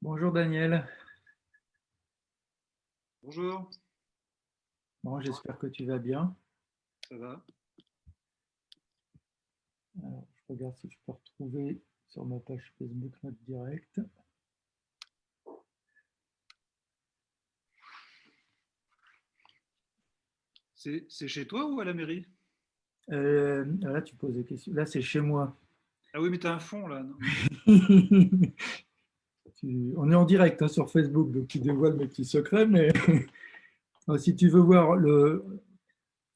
Bonjour Daniel. Bonjour, Bon, j'espère que tu vas bien. ça va? Alors, je regarde si je peux retrouver sur ma page Facebook notre direct. C'est chez toi ou à la mairie? Là, tu poses des questions. Là, c'est chez moi. Ah oui, mais t'as un fond là, non? On est en direct hein, sur Facebook, donc tu dévoiles mes petits secrets. Mais si tu veux voir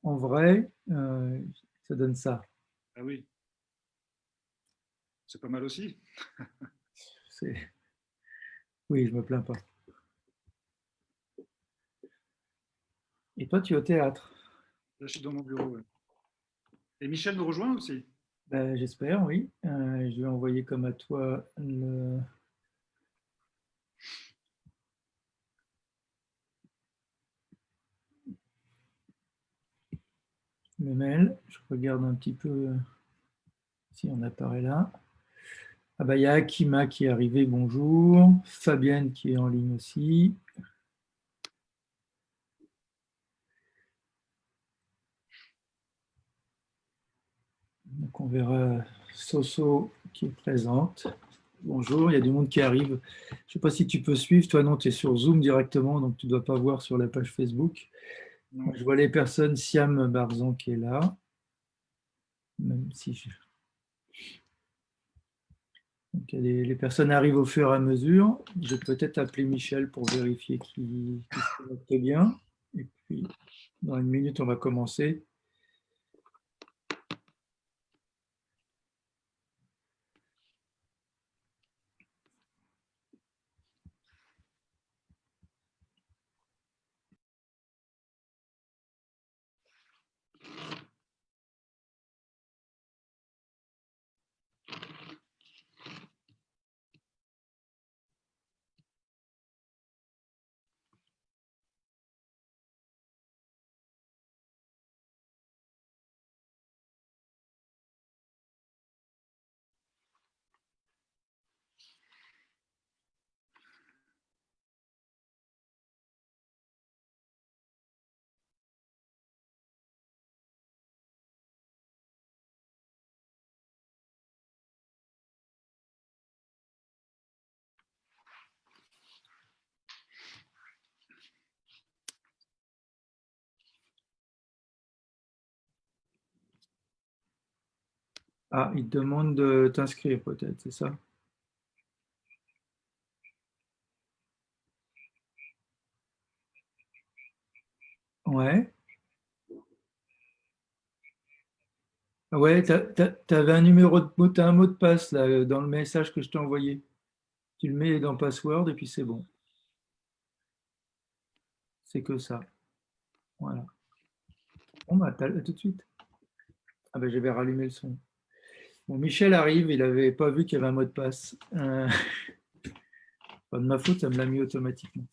en vrai, ça donne ça. Ah oui, c'est pas mal aussi. C'est- Oui, je me plains pas. Et toi, tu es au théâtre? Là, je suis dans mon bureau. Ouais. Et Michel nous rejoint aussi. Ben, j'espère, oui. Je vais envoyer comme à toi le mail. Je regarde un petit peu si on apparaît là. Ah bah, il y a Akima qui est arrivé, bonjour. Fabienne qui est en ligne aussi. Donc on verra Soso qui est présente. Bonjour, il y a du monde qui arrive. Je ne sais pas si tu peux suivre. Toi, non, tu es sur Zoom directement, donc tu ne dois pas voir sur la page Facebook. Moi, Non. je vois les personnes, Siam Barzan qui est là. Même si Donc, les personnes arrivent au fur et à mesure. Je vais peut-être appeler Michel pour vérifier qu'il se connecte bien. Et puis, dans une minute, on va commencer. Ah, il te demande de t'inscrire peut-être, c'est ça? Ouais. Ouais, t'avais un numéro de mot, t'as un mot de passe là, dans le message que je t'ai envoyé. Tu le mets dans Password et puis c'est bon. C'est que ça. Voilà. Bon, bah, à tout de suite. Ah, bah, je vais rallumer le son. Bon, Michel arrive, il n'avait pas vu qu'il y avait un mot de passe. Pas de ma faute, ça me l'a mis automatiquement.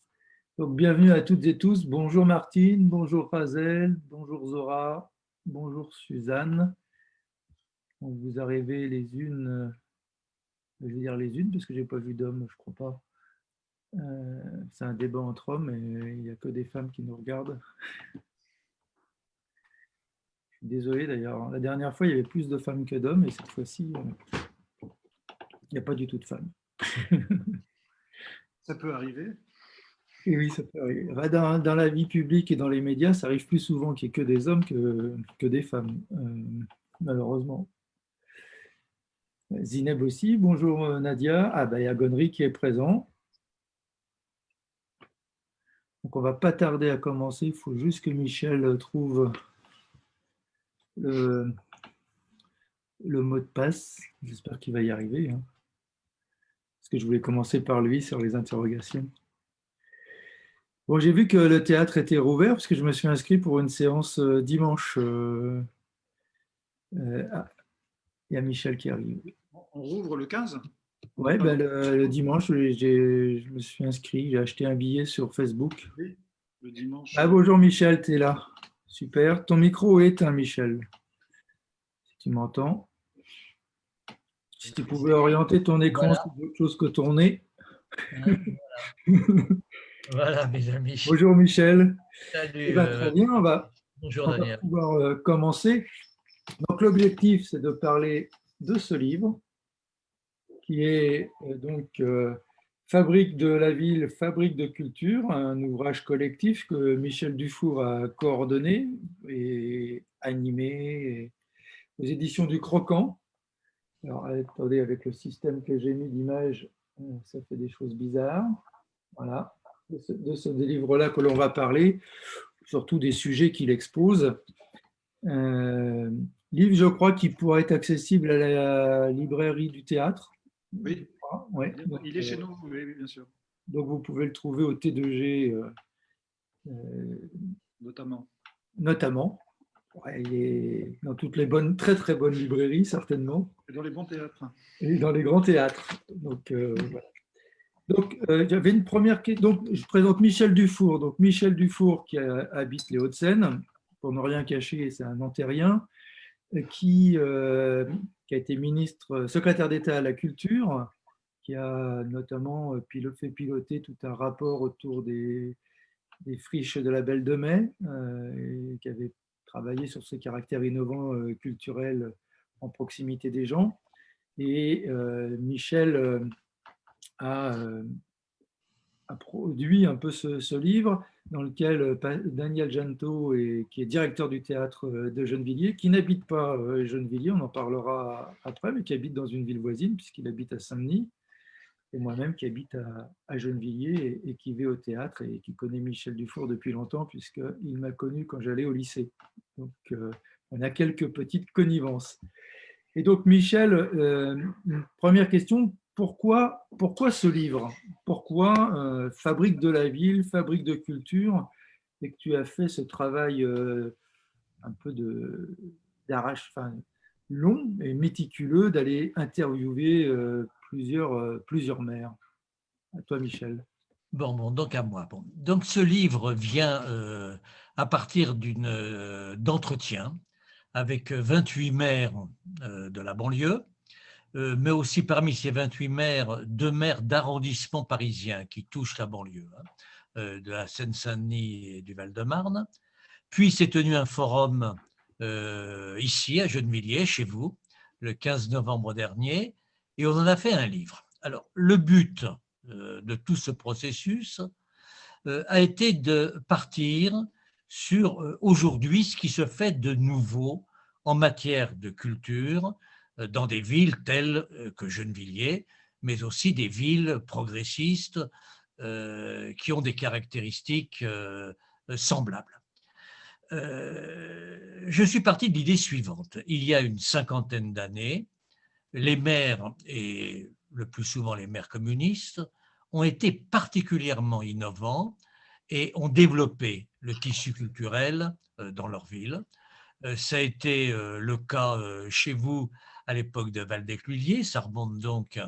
Donc, bienvenue à toutes et tous. Bonjour Martine, bonjour Razel, bonjour Zora, bonjour Suzanne. Donc, vous arrivez les unes, je vais dire les unes parce que j'ai pas vu d'hommes, je crois pas. C'est un débat entre hommes et il n'y a que des femmes qui nous regardent. Je suis désolé d'ailleurs. La dernière fois, il y avait plus de femmes que d'hommes et cette fois-ci, il n'y a pas du tout de femmes. Ça peut arriver. Et oui, ça peut arriver. Bah, dans la vie publique et dans les médias, ça arrive plus souvent qu'il n'y ait que des hommes que des femmes, malheureusement. Zineb aussi. Bonjour Nadia. Ah, bah, il y a Gonry qui est présent. Donc, on ne va pas tarder à commencer. Il faut juste que Michel trouve le, le mot de passe. J'espère qu'il va y arriver, hein, parce que je voulais commencer par lui sur les interrogations. Bon, j'ai vu que le théâtre était rouvert parce que je me suis inscrit pour une séance dimanche. Ah, il y a Michel qui arrive. On rouvre le 15? On n'a Ouais, pas ben, le le dimanche, je me suis inscrit, j'ai acheté un billet sur Facebook. oui, le dimanche. Ah, bonjour Michel, tu es là. Super. Ton micro est éteint, Michel, si tu m'entends. Si tu pouvais orienter ton écran Voilà, sur autre chose que ton nez. Hein, voilà, mes amis. Bonjour Michel. Eh Salut. ben, très bien, Bonjour on va Daniel. pouvoir commencer. Donc l'objectif, c'est de parler de ce livre qui est Fabrique de la ville, fabrique de culture, un ouvrage collectif que Michel Dufour a coordonné et animé aux éditions du Croquant. Alors attendez, avec le système que j'ai mis d'image, ça fait des choses bizarres. Voilà, de ce livre-là que l'on va parler, surtout des sujets qu'il expose. Euh, Livre, je crois, qui pourrait être accessible à la librairie du théâtre. Oui, Ouais. il est chez nous, oui, oui, bien sûr, Donc, vous pouvez le trouver au T2G notamment. notamment. Ouais, il est dans toutes les bonnes, très très bonnes librairies, certainement, Et dans les bons théâtres. et dans les grands théâtres. Donc, voilà. Donc, j'avais une première question. Donc, je présente Michel Dufour. Donc, Michel Dufour qui habite les Hauts-de-Seine, pour ne rien cacher, c'est un Nanterrien, qui, qui a été ministre, secrétaire d'État à la culture, qui a notamment fait piloter tout un rapport autour des friches de la Belle de Mai, et qui avait travaillé sur ce caractère innovant culturel en proximité des gens. Et Michel a, a produit un peu ce livre dans lequel Daniel Janto, qui est directeur du théâtre de Gennevilliers, qui n'habite pas Gennevilliers, on en parlera après, mais qui habite dans une ville voisine, puisqu'il habite à Saint-Denis, et moi-même qui habite à Gennevilliers et qui vais au théâtre et qui connaît Michel Dufour depuis longtemps, puisqu'il m'a connu quand j'allais au lycée. Donc, on a quelques petites connivences. Et donc, Michel, une première question, pourquoi ce livre? Pourquoi Fabrique de la ville, fabrique de culture, et que tu as fait ce travail un peu d'arrache, enfin, long et méticuleux d'aller interviewer plusieurs maires. À toi, Michel. Bon, donc à moi. Bon. Donc ce livre vient à partir d'entretiens avec 28 maires de la banlieue, mais aussi parmi ces 28 maires, 2 maires d'arrondissement parisien qui touchent la banlieue, de la Seine-Saint-Denis et du Val-de-Marne. Puis s'est tenu un forum ici à Gennevilliers, chez vous, le 15 novembre dernier, et on en a fait un livre. Alors, le but de tout ce processus a été de partir sur aujourd'hui ce qui se fait de nouveau en matière de culture dans des villes telles que Gennevilliers, mais aussi des villes progressistes qui ont des caractéristiques semblables. Je suis parti de l'idée suivante. Il y a une cinquantaine d'années, les maires, et le plus souvent les maires communistes, ont été particulièrement innovants et ont développé le tissu culturel dans leur ville. Ça a été le cas chez vous à l'époque de Valdec-Lhuillier, ça remonte donc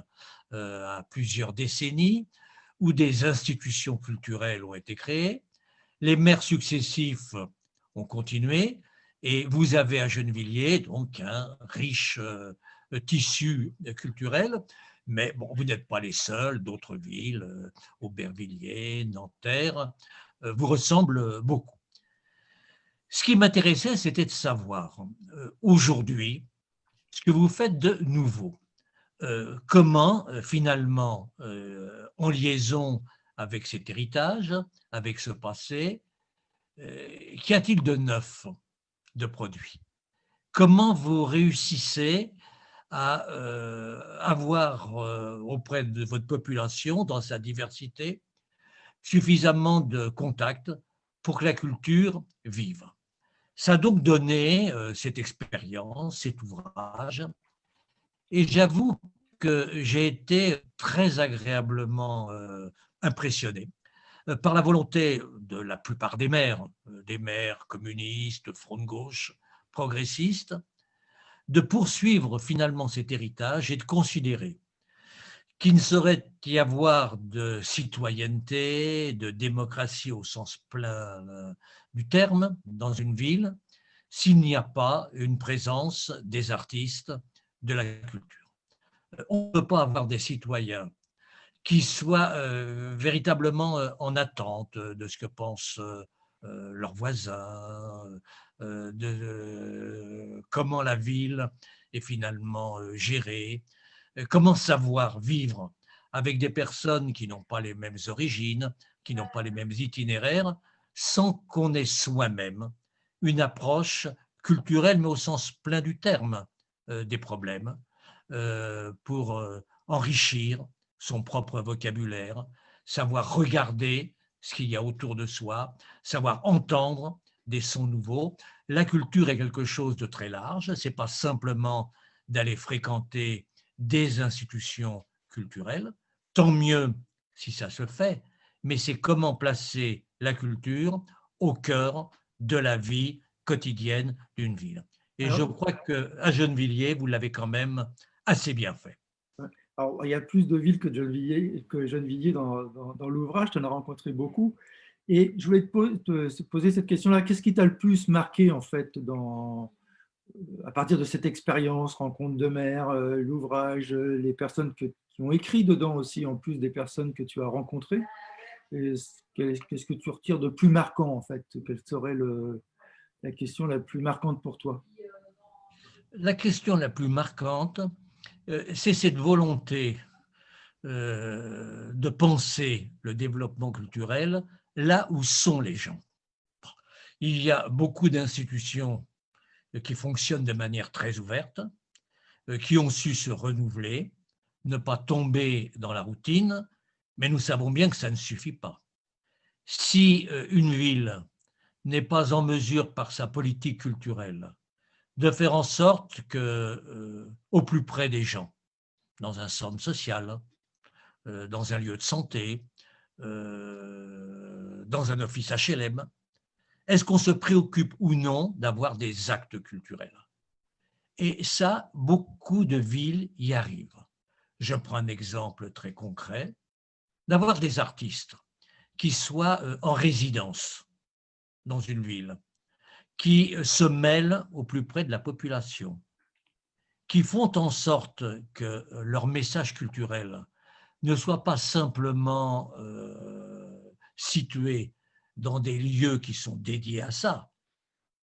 à plusieurs décennies, où des institutions culturelles ont été créées. Les maires successifs ont continué et vous avez à Gennevilliers donc un riche tissu culturel, mais bon, vous n'êtes pas les seuls, d'autres villes, Aubervilliers, Nanterre, vous ressemblent beaucoup. Ce qui m'intéressait, c'était de savoir aujourd'hui ce que vous faites de nouveau. Comment finalement, en liaison avec cet héritage, avec ce passé, qu'y a-t-il de neuf, de produit? Comment vous réussissez à avoir auprès de votre population, dans sa diversité, suffisamment de contacts pour que la culture vive? Ça a donc donné cette expérience, cet ouvrage, et j'avoue que j'ai été très agréablement impressionné par la volonté de la plupart des maires communistes, front de gauche, progressistes, de poursuivre finalement cet héritage et de considérer qu'il ne saurait y avoir de citoyenneté, de démocratie au sens plein du terme dans une ville s'il n'y a pas une présence des artistes de la culture. On ne peut pas avoir des citoyens qui soient véritablement en attente de ce que pensent leurs voisins, de comment la ville est finalement gérée, comment savoir vivre avec des personnes qui n'ont pas les mêmes origines, qui n'ont pas les mêmes itinéraires, sans qu'on ait soi-même une approche culturelle, mais au sens plein du terme des problèmes, pour enrichir son propre vocabulaire, savoir regarder ce qu'il y a autour de soi, savoir entendre des sons nouveaux. La culture est quelque chose de très large, ce n'est pas simplement d'aller fréquenter des institutions culturelles, tant mieux si ça se fait, mais c'est comment placer la culture au cœur de la vie quotidienne d'une ville. Et je crois qu'à Gennevilliers, vous l'avez quand même assez bien fait. Alors, il y a plus de villes que Gennevilliers dans l'ouvrage, tu en as rencontré beaucoup. Et je voulais te poser cette question-là. Qu'est-ce qui t'a le plus marqué, en fait, à partir de cette expérience, rencontre de maires, l'ouvrage, les personnes qui ont écrit dedans aussi, en plus des personnes que tu as rencontrées? Qu'est-ce que tu retires de plus marquant, en fait? Quelle serait la question la plus marquante pour toi? La question la plus marquante, c'est cette volonté de penser le développement culturel là où sont les gens. Il y a beaucoup d'institutions qui fonctionnent de manière très ouverte, qui ont su se renouveler, ne pas tomber dans la routine, mais nous savons bien que ça ne suffit pas. Si une ville n'est pas en mesure, par sa politique culturelle, de faire en sorte que, au plus près des gens, dans un centre social, dans un lieu de santé, dans un office HLM, est-ce qu'on se préoccupe ou non d'avoir des actes culturels? Et ça, beaucoup de villes y arrivent. Je prends un exemple très concret, d'avoir des artistes qui soient en résidence dans une ville, qui se mêlent au plus près de la population, qui font en sorte que leur message culturel ne soit pas simplement situé dans des lieux qui sont dédiés à ça,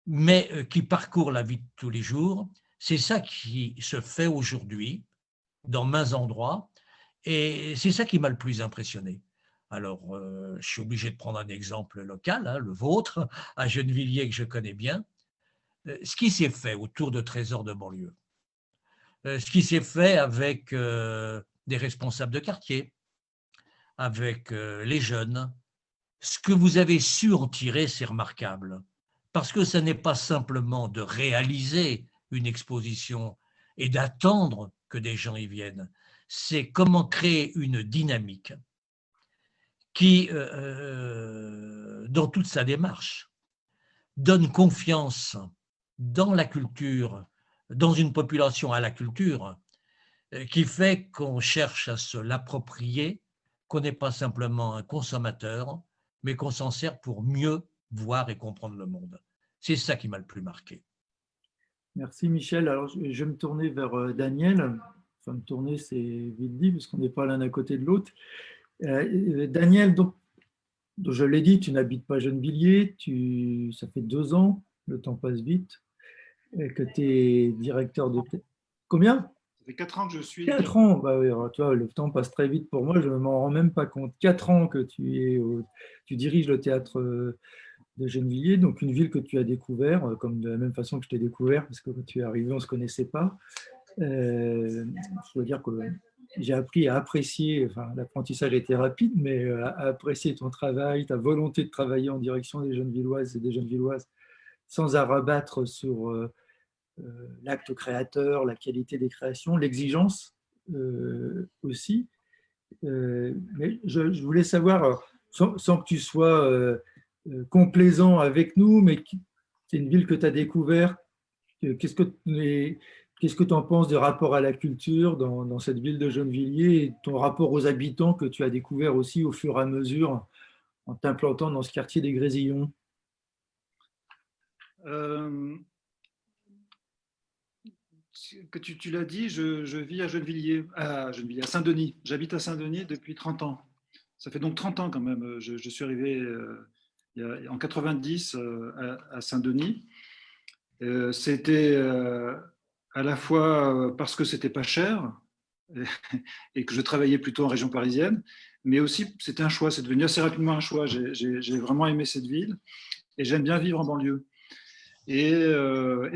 mais qui parcourent la vie de tous les jours. C'est ça qui se fait aujourd'hui dans maints endroits, et c'est ça qui m'a le plus impressionné. Alors, je suis obligé de prendre un exemple local, hein, le vôtre, à Gennevilliers, que je connais bien. Ce qui s'est fait autour de Trésors de banlieue, ce qui s'est fait avec des responsables de quartier, avec les jeunes, ce que vous avez su en tirer, c'est remarquable. Parce que ce n'est pas simplement de réaliser une exposition et d'attendre que des gens y viennent, c'est comment créer une dynamique qui, dans toute sa démarche, donne confiance dans la culture, dans une population à la culture, qui fait qu'on cherche à se l'approprier, qu'on n'est pas simplement un consommateur, mais qu'on s'en sert pour mieux voir et comprendre le monde. C'est ça qui m'a le plus marqué. Merci Michel. Alors je vais me tourner vers Daniel. Enfin, me tourner, c'est vite dit, parce qu'on n'est pas l'un à côté de l'autre. Daniel, donc, je l'ai dit, tu n'habites pas Gennevilliers, ça fait 2 ans, le temps passe vite, que tu es directeur de... Combien? Ça fait 4 ans que je suis. 4 ans, bah oui, alors, tu vois, le temps passe très vite pour moi, je ne m'en rends même pas compte. 4 ans que tu diriges le théâtre de Gennevilliers, donc une ville que tu as découvert, comme de la même façon que je t'ai découvert, parce que quand tu es arrivé, on ne se connaissait pas. Je dois dire que j'ai appris à apprécier, enfin l'apprentissage a été rapide, mais à apprécier ton travail, ta volonté de travailler en direction des jeunes Villoises et des jeunes Villoises, sans à rabattre sur l'acte créateur, la qualité des créations, l'exigence aussi. Mais je voulais savoir, sans que tu sois complaisant avec nous, mais c'est une ville que tu as découverte, qu'est-ce que tu en penses du rapport à la culture dans cette ville de Gennevilliers et ton rapport aux habitants que tu as découvert aussi au fur et à mesure en t'implantant dans ce quartier des Grésillons? que tu l'as dit, je vis à Gennevilliers, à Saint-Denis. J'habite à Saint-Denis depuis 30 ans. Ça fait donc 30 ans quand même. Je suis arrivé en 90 à Saint-Denis. C'était à la fois parce que c'était pas cher et que je travaillais plutôt en région parisienne, mais aussi c'était un choix. C'est devenu assez rapidement un choix. J'ai vraiment aimé cette ville et j'aime bien vivre en banlieue. Et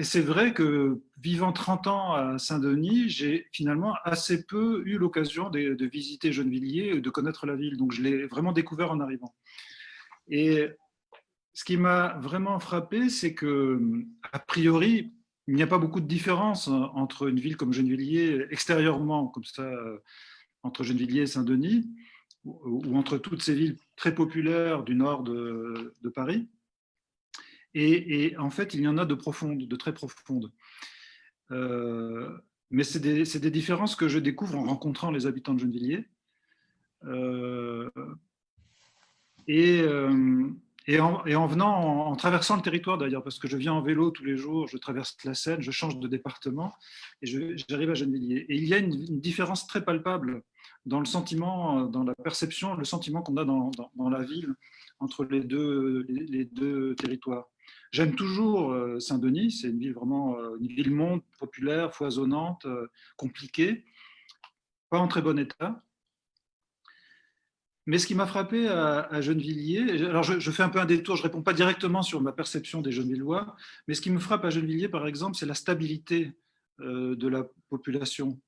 c'est vrai que vivant 30 ans à Saint-Denis, j'ai finalement assez peu eu l'occasion de visiter Gennevilliers, de connaître la ville. Donc je l'ai vraiment découvert en arrivant. Et ce qui m'a vraiment frappé, c'est que, a priori, il n'y a pas beaucoup de différence entre une ville comme Gennevilliers, extérieurement, comme ça, entre Gennevilliers et Saint-Denis, ou entre toutes ces villes très populaires du nord de Paris. Et en fait, il y en a de profondes, de très profondes. Mais c'est des différences que je découvre en rencontrant les habitants de Gennevilliers. Et en venant, en traversant le territoire d'ailleurs, parce que je viens en vélo tous les jours, je traverse la Seine, je change de département et j'arrive à Gennevilliers. Et il y a une différence très palpable dans le sentiment, dans la perception, le sentiment qu'on a dans la ville entre les deux territoires. J'aime toujours Saint-Denis, c'est une ville vraiment, une ville-monde populaire, foisonnante, compliquée, pas en très bon état. Mais ce qui m'a frappé à Gennevilliers, alors je fais un peu un détour, je ne réponds pas directement sur ma perception des Gennevillois, mais ce qui me frappe à Gennevilliers, par exemple, c'est la stabilité de la population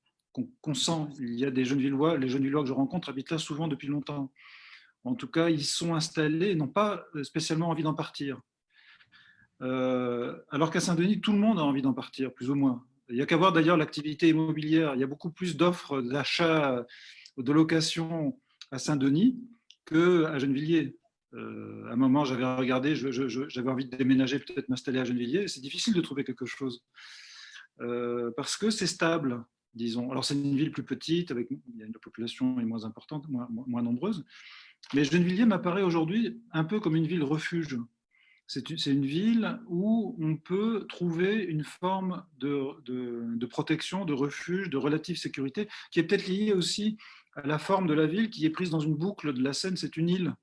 qu'on sent. Il y a des Gennevillois, les Gennevillois que je rencontre habitent là souvent depuis longtemps. En tout cas, ils sont installés et n'ont pas spécialement envie d'en partir. Alors qu'à Saint-Denis, tout le monde a envie d'en partir, plus ou moins. Il n'y a qu'à voir d'ailleurs l'activité immobilière. Il y a beaucoup plus d'offres d'achat, de location à Saint-Denis qu'à Gennevilliers. À un moment, j'avais regardé, j'avais envie de déménager, peut-être m'installer à Gennevilliers. C'est difficile de trouver quelque chose parce que c'est stable, disons. Alors, c'est une ville plus petite, avec la population est moins importante, moins nombreuse. Mais Gennevilliers m'apparaît aujourd'hui un peu comme une ville refuge. C'est une ville où on peut trouver une forme de protection, de refuge, de relative sécurité, qui est peut-être liée aussi à la forme de la ville qui est prise dans une boucle de la Seine, c'est une île.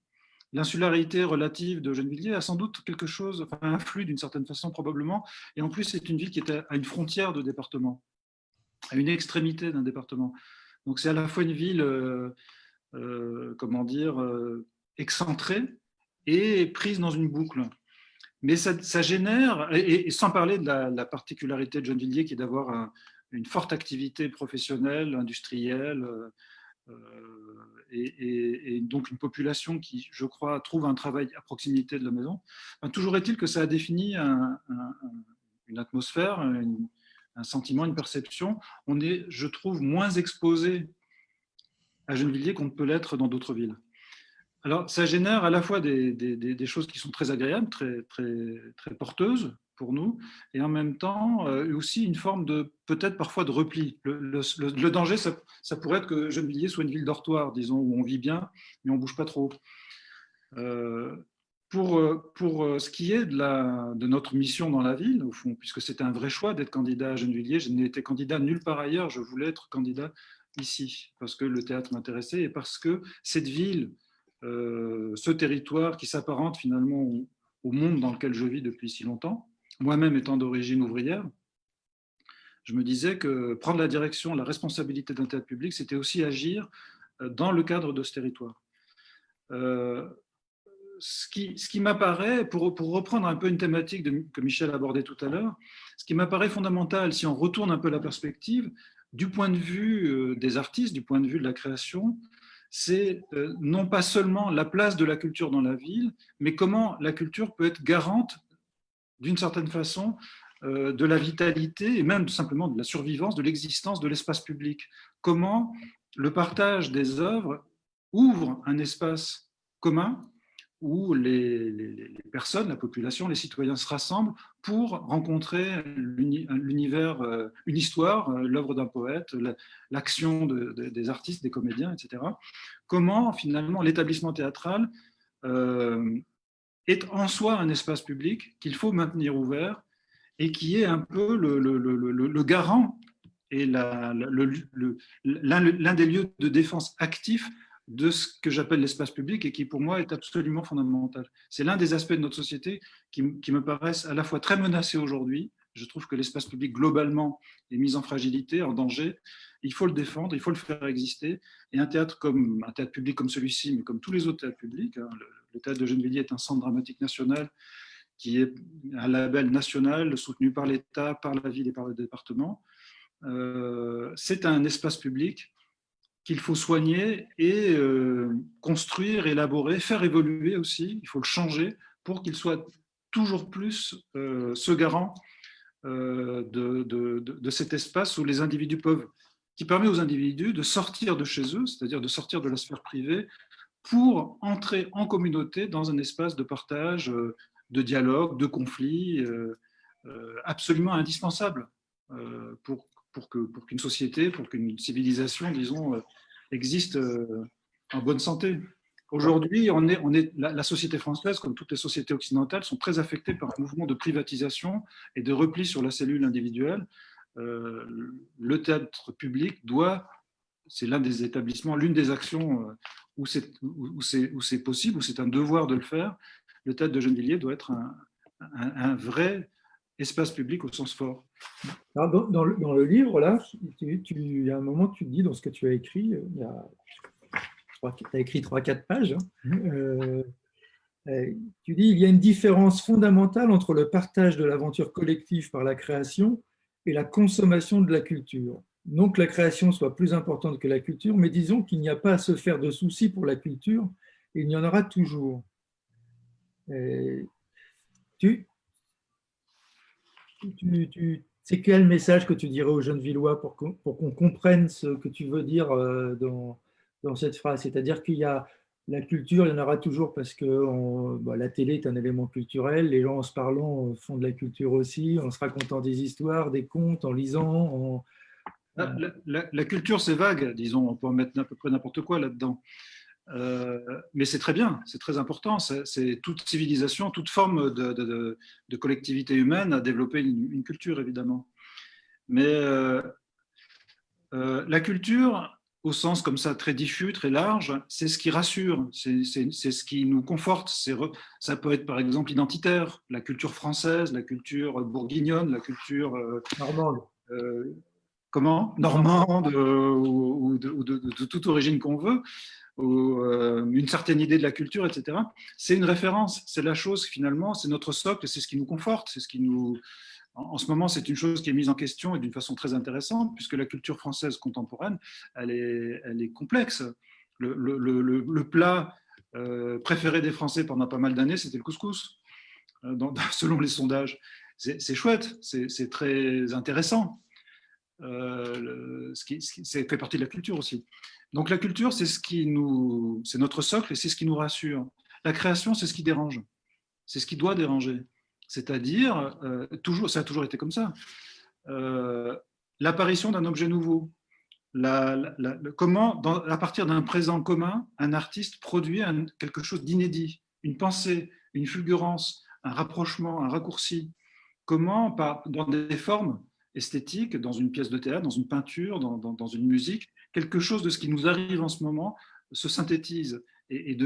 L'insularité relative de Gennevilliers a sans doute quelque chose, enfin influe d'une certaine façon probablement, et en plus c'est une ville qui est à une frontière de département, à une extrémité d'un département. Donc c'est à la fois une ville, comment dire, excentrée et prise dans une boucle. Mais ça génère, et sans parler de la particularité de Gennevilliers qui est d'avoir une forte activité professionnelle, industrielle, et donc une population qui, je crois, trouve un travail à proximité de la maison. Enfin, toujours est-il que ça a défini une atmosphère, un sentiment, une perception. On est, je trouve, moins exposé à Gennevilliers qu'on ne peut l'être dans d'autres villes. Alors, ça génère à la fois des choses qui sont très agréables, très porteuses pour nous, et en même temps aussi une forme de, peut-être parfois de repli. Le danger, ça pourrait être que Gennevilliers soit une ville dortoir, disons, où on vit bien, mais on ne bouge pas trop. Pour ce qui est de notre mission dans la ville, au fond, puisque c'était un vrai choix d'être candidat à Gennevilliers, je n'ai été candidat nulle part ailleurs, je voulais être candidat ici, parce que le théâtre m'intéressait et parce que cette ville, ce territoire qui s'apparente finalement au monde dans lequel je vis depuis si longtemps, moi-même étant d'origine ouvrière, je me disais que prendre la direction, la responsabilité d'un théâtre public, c'était aussi agir dans le cadre de ce territoire. Ce qui m'apparaît, pour reprendre un peu une thématique que Michel abordait tout à l'heure, ce qui m'apparaît fondamental, si on retourne un peu la perspective, du point de vue des artistes, du point de vue de la création, c'est non pas seulement la place de la culture dans la ville, mais comment la culture peut être garante, d'une certaine façon, de la vitalité et même simplement de la survivance, de l'existence de l'espace public. Comment le partage des œuvres ouvre un espace commun où les personnes, la population, les citoyens se rassemblent pour rencontrer l'univers, une histoire, l'œuvre d'un poète, l'action des artistes, des comédiens, etc. Comment finalement l'établissement théâtral est en soi un espace public qu'il faut maintenir ouvert et qui est un peu le garant et l'un des lieux de défense actifs de ce que j'appelle l'espace public et qui, pour moi, est absolument fondamental. C'est l'un des aspects de notre société qui me paraissent à la fois très menacés aujourd'hui. Je trouve que l'espace public, globalement, est mis en fragilité, en danger. Il faut le défendre, il faut le faire exister. Et un théâtre public comme celui-ci, mais comme tous les autres théâtres publics, hein, le théâtre de Gennevilliers est un centre dramatique national qui est un label national soutenu par l'État, par la ville et par le département. C'est un espace public qu'il faut soigner et construire, élaborer, faire évoluer aussi. Il faut le changer pour qu'il soit toujours plus ce garant de cet espace où les individus peuvent, qui permet aux individus de sortir de chez eux, c'est-à-dire de sortir de la sphère privée, pour entrer en communauté dans un espace de partage, de dialogue, de conflit, absolument indispensable pour qu'une société, pour qu'une civilisation, disons, existe en bonne santé. Aujourd'hui, la société française, comme toutes les sociétés occidentales, sont très affectées par un mouvement de privatisation et de repli sur la cellule individuelle. Le théâtre public c'est l'un des établissements, l'une des actions où c'est possible, où c'est un devoir de le faire. Le théâtre de Gennevilliers doit être un vrai espace public au sens fort. Alors, dans le livre, là, il y a un moment, tu dis dans ce que tu as écrit, tu as écrit 3-4 pages, hein, tu dis il y a une différence fondamentale entre le partage de l'aventure collective par la création et la consommation de la culture. Non que la création soit plus importante que la culture, mais disons qu'il n'y a pas à se faire de soucis pour la culture, et il y en aura toujours. C'est quel message que tu dirais aux jeunes Villois pour qu'on comprenne ce que tu veux dire dans cette phrase? C'est-à-dire qu'il y a la culture, il y en aura toujours parce que la télé est un élément culturel, les gens en se parlant font de la culture aussi, en se racontant des histoires, des contes, en lisant. La culture, c'est vague, disons, on peut en mettre à peu près n'importe quoi là-dedans. Mais c'est très bien, c'est très important. C'est toute civilisation, toute forme de collectivité humaine a développé une culture, évidemment. Mais la culture, au sens comme ça très diffus, très large, c'est ce qui rassure, c'est ce qui nous conforte. Ça peut être par exemple identitaire, la culture française, la culture bourguignonne, la culture normande. Normande ou de toute origine qu'on veut, ou une certaine idée de la culture, etc. C'est une référence, c'est la chose finalement, c'est notre socle, c'est ce qui nous conforte, c'est ce qui nous... En ce moment, c'est une chose qui est mise en question et d'une façon très intéressante, puisque la culture française contemporaine, elle est complexe. Le plat préféré des Français pendant pas mal d'années, c'était le couscous, selon les sondages. C'est chouette, c'est très intéressant. C'est fait partie de la culture aussi. Donc la culture, c'est notre socle et c'est ce qui nous rassure. La création, c'est ce qui dérange, c'est ce qui doit déranger. C'est-à-dire, ça a toujours été comme ça. L'apparition d'un objet nouveau. Comment, à partir d'un présent commun, un artiste produit quelque chose d'inédit, une pensée, une fulgurance, un rapprochement, un raccourci. Comment, dans des formes esthétiques, dans une pièce de théâtre, dans une peinture, dans une musique, quelque chose de ce qui nous arrive en ce moment se synthétise et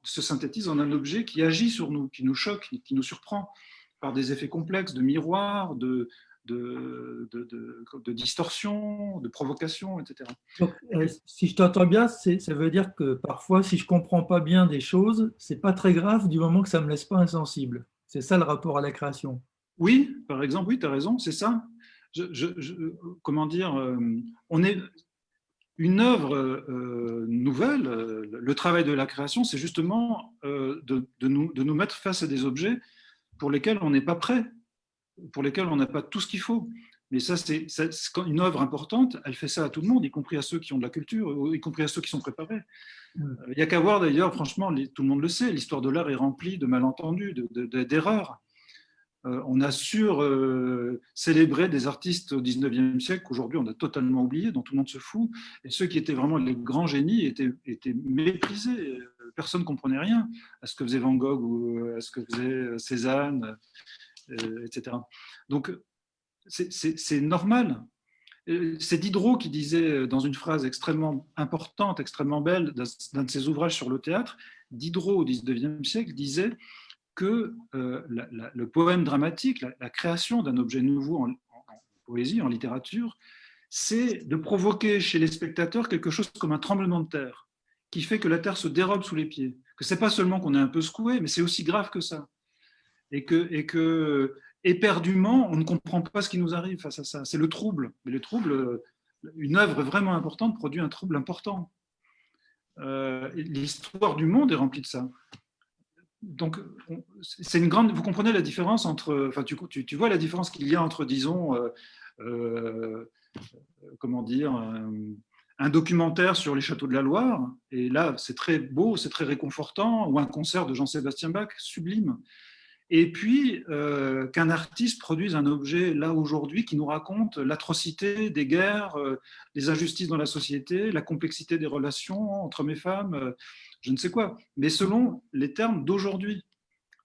se synthétise en un objet qui agit sur nous, qui nous choque, qui nous surprend par des effets complexes de miroir, de distorsion, de provocation, etc. Donc, si je t'entends bien, ça veut dire que parfois, si je ne comprends pas bien des choses, ce n'est pas très grave du moment que ça ne me laisse pas insensible. C'est ça le rapport à la création. Oui, par exemple, oui, tu as raison, c'est ça. Comment dire, on est une œuvre nouvelle, le travail de la création, c'est justement de nous mettre face à des objets pour lesquels on n'est pas prêt, pour lesquels on n'a pas tout ce qu'il faut. Mais ça, c'est une œuvre importante, elle fait ça à tout le monde, y compris à ceux qui ont de la culture, y compris à ceux qui sont préparés. Il n'y a qu'à voir d'ailleurs, franchement, tout le monde le sait, l'histoire de l'art est remplie de malentendus, d'erreurs. On a célébré des artistes au 19e siècle qu'aujourd'hui on a totalement oublié, dont tout le monde se fout. Et ceux qui étaient vraiment les grands génies étaient méprisés. Personne ne comprenait rien à ce que faisait Van Gogh ou à ce que faisait Cézanne. etc. Donc, c'est normal. C'est Diderot qui disait dans une phrase extrêmement importante, extrêmement belle, d'un de ses ouvrages sur le théâtre, Diderot au XIXe siècle disait que le poème dramatique, la création d'un objet nouveau en poésie, en littérature, c'est de provoquer chez les spectateurs quelque chose comme un tremblement de terre, qui fait que la terre se dérobe sous les pieds. Que c'est pas seulement qu'on est un peu secoué, mais c'est aussi grave que ça. Et que éperdument, on ne comprend pas ce qui nous arrive face à ça. C'est le trouble. Mais le trouble, une œuvre vraiment importante produit un trouble important. L'histoire du monde est remplie de ça. Donc, c'est une grande. Vous comprenez la différence entre. Enfin, tu vois la différence qu'il y a entre, disons, comment dire, un documentaire sur les châteaux de la Loire, et là, c'est très beau, c'est très réconfortant, ou un concert de Jean-Sébastien Bach, sublime. Et puis, qu'un artiste produise un objet, là, aujourd'hui, qui nous raconte l'atrocité des guerres, les injustices dans la société, la complexité des relations entre hommes et femmes, je ne sais quoi, mais selon les termes d'aujourd'hui,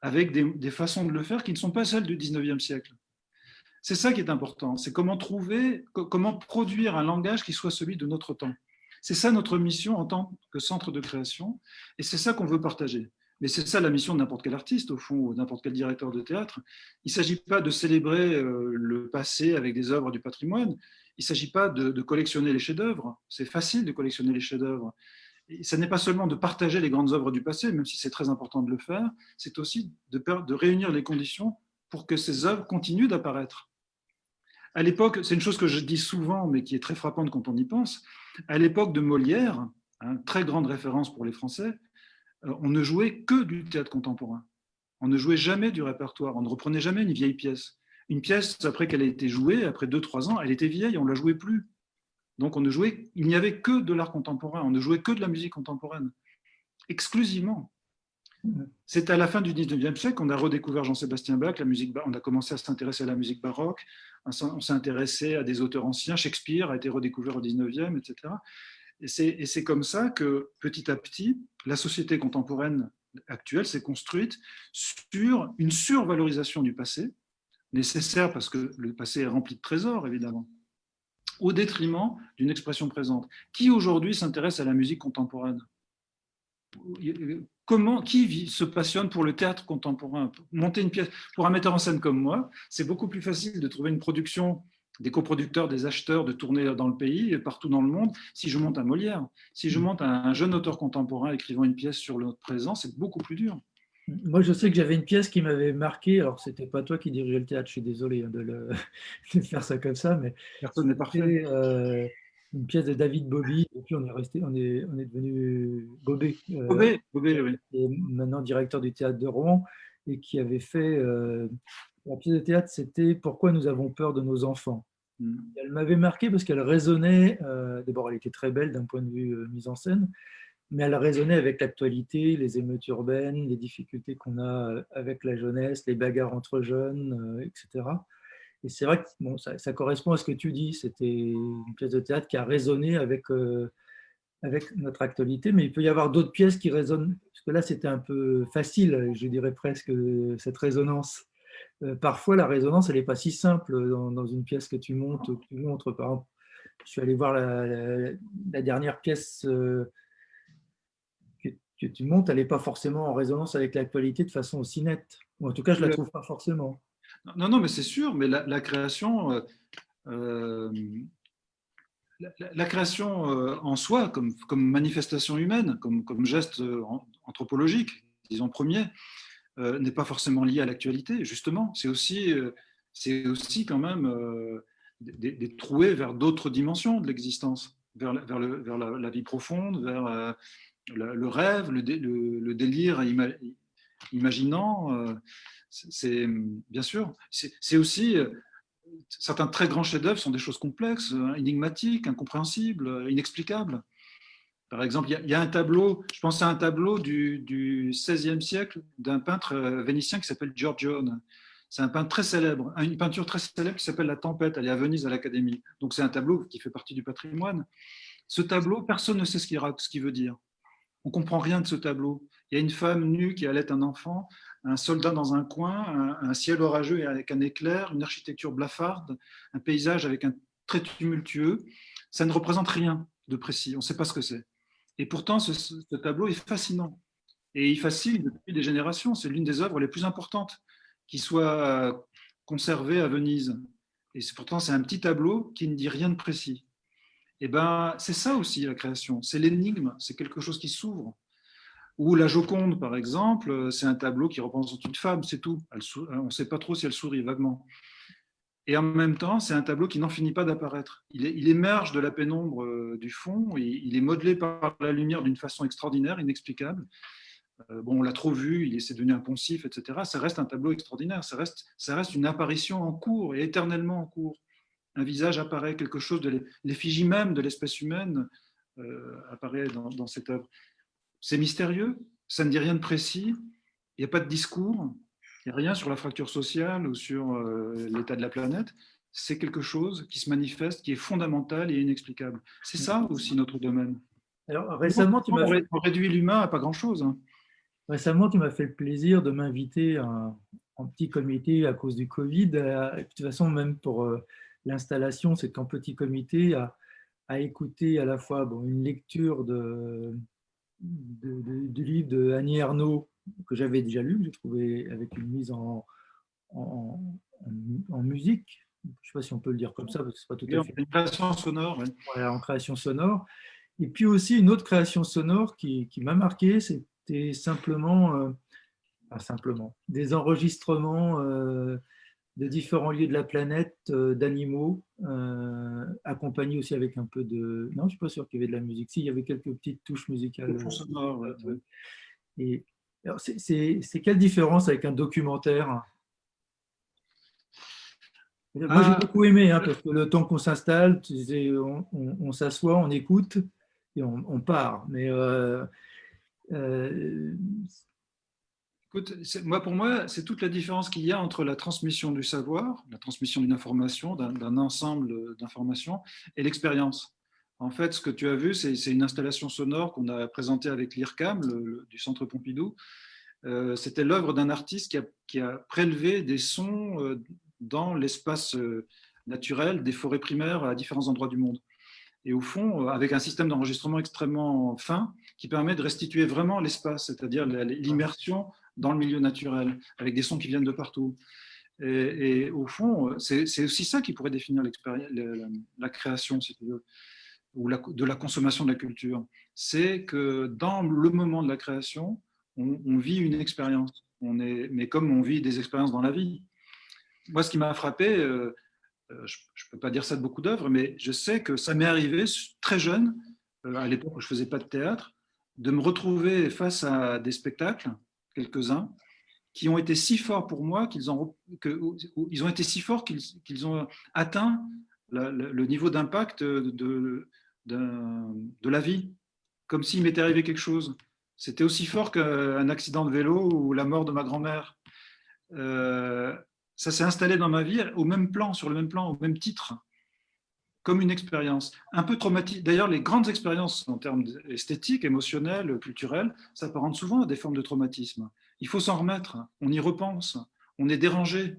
avec des façons de le faire qui ne sont pas celles du 19e siècle. C'est ça qui est important, c'est comment produire un langage qui soit celui de notre temps. C'est ça notre mission en tant que centre de création, et c'est ça qu'on veut partager. Mais c'est ça la mission de n'importe quel artiste, au fond, ou n'importe quel directeur de théâtre. Il ne s'agit pas de célébrer le passé avec des œuvres du patrimoine, il ne s'agit pas de collectionner les chefs-d'œuvre. C'est facile de collectionner les chefs-d'œuvre. Ce n'est pas seulement de partager les grandes œuvres du passé, même si c'est très important de le faire, c'est aussi de réunir les conditions pour que ces œuvres continuent d'apparaître. À l'époque, c'est une chose que je dis souvent, mais qui est très frappante quand on y pense, à l'époque de Molière, très grande référence pour les Français, on ne jouait que du théâtre contemporain. On ne jouait jamais du répertoire, on ne reprenait jamais une vieille pièce. Une pièce, après qu'elle ait été jouée, après 2-3 ans, elle était vieille, on ne la jouait plus. Donc il n'y avait que de l'art contemporain, on ne jouait que de la musique contemporaine, exclusivement. C'est à la fin du 19e siècle qu'on a redécouvert Jean-Sébastien Bach, on a commencé à s'intéresser à la musique baroque, on s'est intéressé à des auteurs anciens, Shakespeare a été redécouvert au 19e, etc. Et c'est comme ça que, petit à petit, la société contemporaine actuelle s'est construite sur une survalorisation du passé, nécessaire parce que le passé est rempli de trésors, évidemment, au détriment d'une expression présente. Qui aujourd'hui s'intéresse à la musique contemporaine ? Qui se passionne pour le théâtre contemporain ? Monter une pièce, pour un metteur en scène comme moi, c'est beaucoup plus facile de trouver une production, des coproducteurs, des acheteurs, de tourner dans le pays et partout dans le monde. Si je monte un Molière, si je monte un jeune auteur contemporain écrivant une pièce sur notre présent, c'est beaucoup plus dur. Moi, je sais que j'avais une pièce qui m'avait marqué. Alors, c'était pas toi qui dirigeais le théâtre, je suis désolé de faire ça comme ça, mais personne n'est parfait. Une pièce de David Bobby. Et puis, on est devenu Bobé. Bobé, oui. Qui est maintenant directeur du théâtre de Rouen et qui avait fait la pièce de théâtre, c'était Pourquoi nous avons peur de nos enfants. Elle m'avait marqué parce qu'elle résonnait. D'abord, elle était très belle d'un point de vue mise en scène, mais elle résonnait avec l'actualité, les émeutes urbaines, les difficultés qu'on a avec la jeunesse, les bagarres entre jeunes, etc. Et c'est vrai que bon, ça correspond à ce que tu dis. C'était une pièce de théâtre qui a résonné avec notre actualité, mais il peut y avoir d'autres pièces qui résonnent, parce que là, c'était un peu facile, je dirais presque, cette résonance. Parfois, la résonance, elle n'est pas si simple dans une pièce que tu montes, que tu montres. Par exemple, je suis allé voir la dernière pièce que tu montes, elle n'est pas forcément en résonance avec l'actualité de façon aussi nette. Ou en tout cas, je ne la trouve pas forcément. Non, mais c'est sûr, mais la création, la création en soi, comme manifestation humaine, comme geste anthropologique, disons premier, n'est pas forcément liée à l'actualité. Justement, c'est aussi quand même des trouées vers d'autres dimensions de l'existence, vers la vie profonde, vers le rêve, le délire imaginant. C'est bien sûr. C'est aussi certains très grands chefs-d'œuvre sont des choses complexes, énigmatiques, incompréhensibles, inexplicables. Par exemple, il y a un tableau, je pense à un tableau du XVIe siècle d'un peintre vénitien qui s'appelle Giorgione. C'est un peintre très célèbre, une peinture très célèbre qui s'appelle La Tempête. Elle est à Venise à l'Académie. Donc c'est un tableau qui fait partie du patrimoine. Ce tableau, personne ne sait ce qu'il veut dire. On ne comprend rien de ce tableau. Il y a une femme nue qui allait un enfant, un soldat dans un coin, un ciel orageux avec un éclair, une architecture blafarde, un paysage avec un très tumultueux. Ça ne représente rien de précis, on ne sait pas ce que c'est. Et pourtant, ce tableau est fascinant. Et il fascine depuis des générations. C'est l'une des œuvres les plus importantes qui soit conservée à Venise. Et pourtant, c'est un petit tableau qui ne dit rien de précis. Et ben, c'est ça aussi la création. C'est l'énigme, c'est quelque chose qui s'ouvre. Ou la Joconde, par exemple, c'est un tableau qui représente une femme, c'est tout. On ne sait pas trop si elle sourit vaguement. Et en même temps, c'est un tableau qui n'en finit pas d'apparaître. Il émerge de la pénombre du fond, et il est modelé par la lumière d'une façon extraordinaire, inexplicable. Bon, on l'a trop vu, c'est devenu un poncif, etc. Ça reste un tableau extraordinaire, ça reste une apparition en cours et éternellement en cours. Un visage apparaît, quelque chose de l'effigie même de l'espèce humaine apparaît dans cette œuvre. C'est mystérieux, ça ne dit rien de précis, il n'y a pas de discours, il n'y a rien sur la fracture sociale ou sur l'état de la planète. C'est quelque chose qui se manifeste, qui est fondamental et inexplicable. C'est ça aussi notre domaine. Alors, récemment, On réduit l'humain à pas grand-chose. Hein. Récemment, tu m'as fait le plaisir de m'inviter en petit comité à cause du Covid. De toute façon, même pour l'installation, c'est qu'en petit comité, à écouter à la fois une lecture du livre de Annie Ernaux, que j'avais déjà lu, que j'ai trouvé avec une mise en, en musique. Je ne sais pas si on peut le dire comme ça, parce que ce n'est pas tout à fait. Une création sonore. Ouais. Voilà, en création sonore. Et puis aussi, une autre création sonore qui m'a marqué, c'était simplement, des enregistrements de différents lieux de la planète, d'animaux, accompagnés aussi avec un peu de... Non, je ne suis pas sûr qu'il y avait de la musique. Si, il y avait quelques petites touches musicales. Sonore, ouais. Et alors, c'est quelle différence avec un documentaire? Moi, j'ai beaucoup aimé, hein, parce que le temps qu'on s'installe, on s'assoit, on écoute et on part. Mais écoute, pour moi, c'est toute la différence qu'il y a entre la transmission du savoir, la transmission d'une information, d'un ensemble d'informations, et l'expérience. En fait, ce que tu as vu, c'est une installation sonore qu'on a présentée avec l'IRCAM, du Centre Pompidou. C'était l'œuvre d'un artiste qui a prélevé des sons dans l'espace naturel des forêts primaires à différents endroits du monde. Et au fond, avec un système d'enregistrement extrêmement fin qui permet de restituer vraiment l'espace, c'est-à-dire l'immersion dans le milieu naturel, avec des sons qui viennent de partout. Et au fond, c'est aussi ça qui pourrait définir la création, si tu veux, ou de la consommation de la culture. C'est que dans le moment de la création, on vit une expérience, mais comme on vit des expériences dans la vie. Moi, ce qui m'a frappé, je ne peux pas dire ça de beaucoup d'œuvres, mais je sais que ça m'est arrivé très jeune, à l'époque où je ne faisais pas de théâtre, de me retrouver face à des spectacles, quelques-uns, qui ont été si forts pour moi qu'ils ont été si forts qu'ils ont atteint le niveau d'impact de la vie, comme s'il m'était arrivé quelque chose. C'était aussi fort qu'un accident de vélo ou la mort de ma grand-mère. Ça s'est installé dans ma vie au même plan, sur le même plan, au même titre, comme une expérience. Un peu traumatique. D'ailleurs, les grandes expériences en termes esthétiques, émotionnels, culturels, s'apparentent souvent à des formes de traumatisme. Il faut s'en remettre, on y repense, on est dérangé.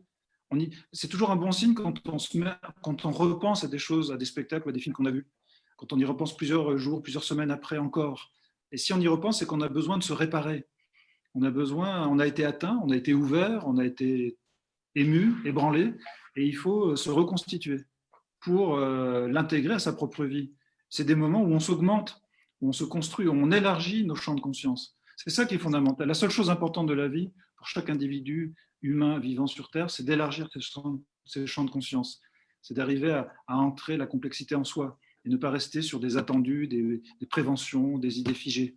C'est toujours un bon signe quand on repense à des choses, à des spectacles, à des films qu'on a vus, quand on y repense plusieurs jours, plusieurs semaines après encore. Et si on y repense, c'est qu'on a besoin de se réparer. On a été atteint, on a été ouvert, on a été ému, ébranlé, et il faut se reconstituer pour l'intégrer à sa propre vie. C'est des moments où on s'augmente, où on se construit, où on élargit nos champs de conscience. C'est ça qui est fondamental. La seule chose importante de la vie, pour chaque individu humain vivant sur Terre, c'est d'élargir ses champs de conscience. C'est d'arriver à entrer la complexité en soi et ne pas rester sur des attendus, des préventions, des idées figées.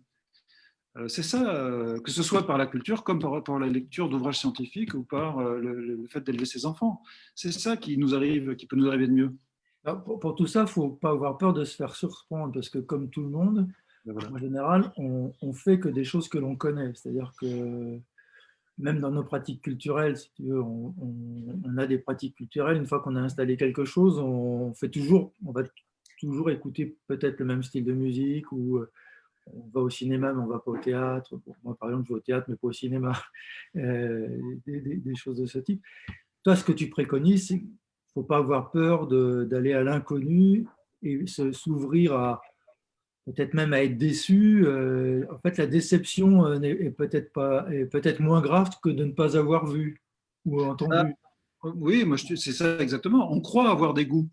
C'est ça, que ce soit par la culture, comme par la lecture d'ouvrages scientifiques ou par le fait d'élever ses enfants. C'est ça qui peut nous arriver de mieux. Alors, pour tout ça, il ne faut pas avoir peur de se faire surprendre, parce que comme tout le monde, Voilà. en général, on fait que des choses que l'on connaît. C'est-à-dire que même dans nos pratiques culturelles, si tu veux, on a des pratiques culturelles. Une fois qu'on a installé quelque chose, on va toujours écouter peut-être le même style de musique ou on va au cinéma, mais on ne va pas au théâtre. Bon, moi, par exemple, je vais au théâtre, mais pas au cinéma. Des choses de ce type. Toi, ce que tu préconises, c'est qu'il ne faut pas avoir peur d'aller à l'inconnu et s'ouvrir à peut-être même à être déçu. En fait, la déception est peut-être moins grave que de ne pas avoir vu ou Ah, entendu. oui, moi, c'est ça exactement. On croit avoir des goûts.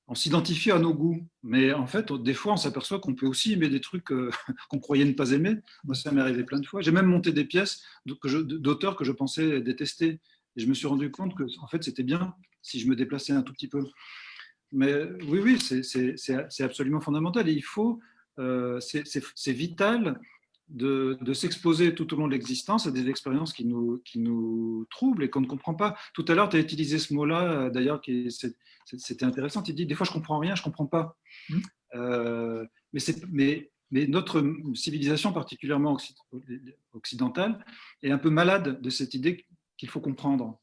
On s'identifie à nos goûts. Mais en fait, des fois, on s'aperçoit qu'on peut aussi aimer des trucs qu'on croyait ne pas aimer. Moi, ça m'est arrivé plein de fois. J'ai même monté des pièces d'auteurs que je pensais détester. Et je me suis rendu compte que, en fait, c'était bien si je me déplaçais un tout petit peu. Mais oui, oui, c'est absolument fondamental. Et il faut, c'est vital de s'exposer tout au long de l'existence à des expériences qui nous troublent et qu'on ne comprend pas. Tout à l'heure, tu as utilisé ce mot-là, d'ailleurs, c'était intéressant. Tu dis, des fois, je ne comprends rien, je ne comprends pas. Hmm. Euh, mais notre civilisation, particulièrement occidentale, est un peu malade de cette idée qu'il faut comprendre.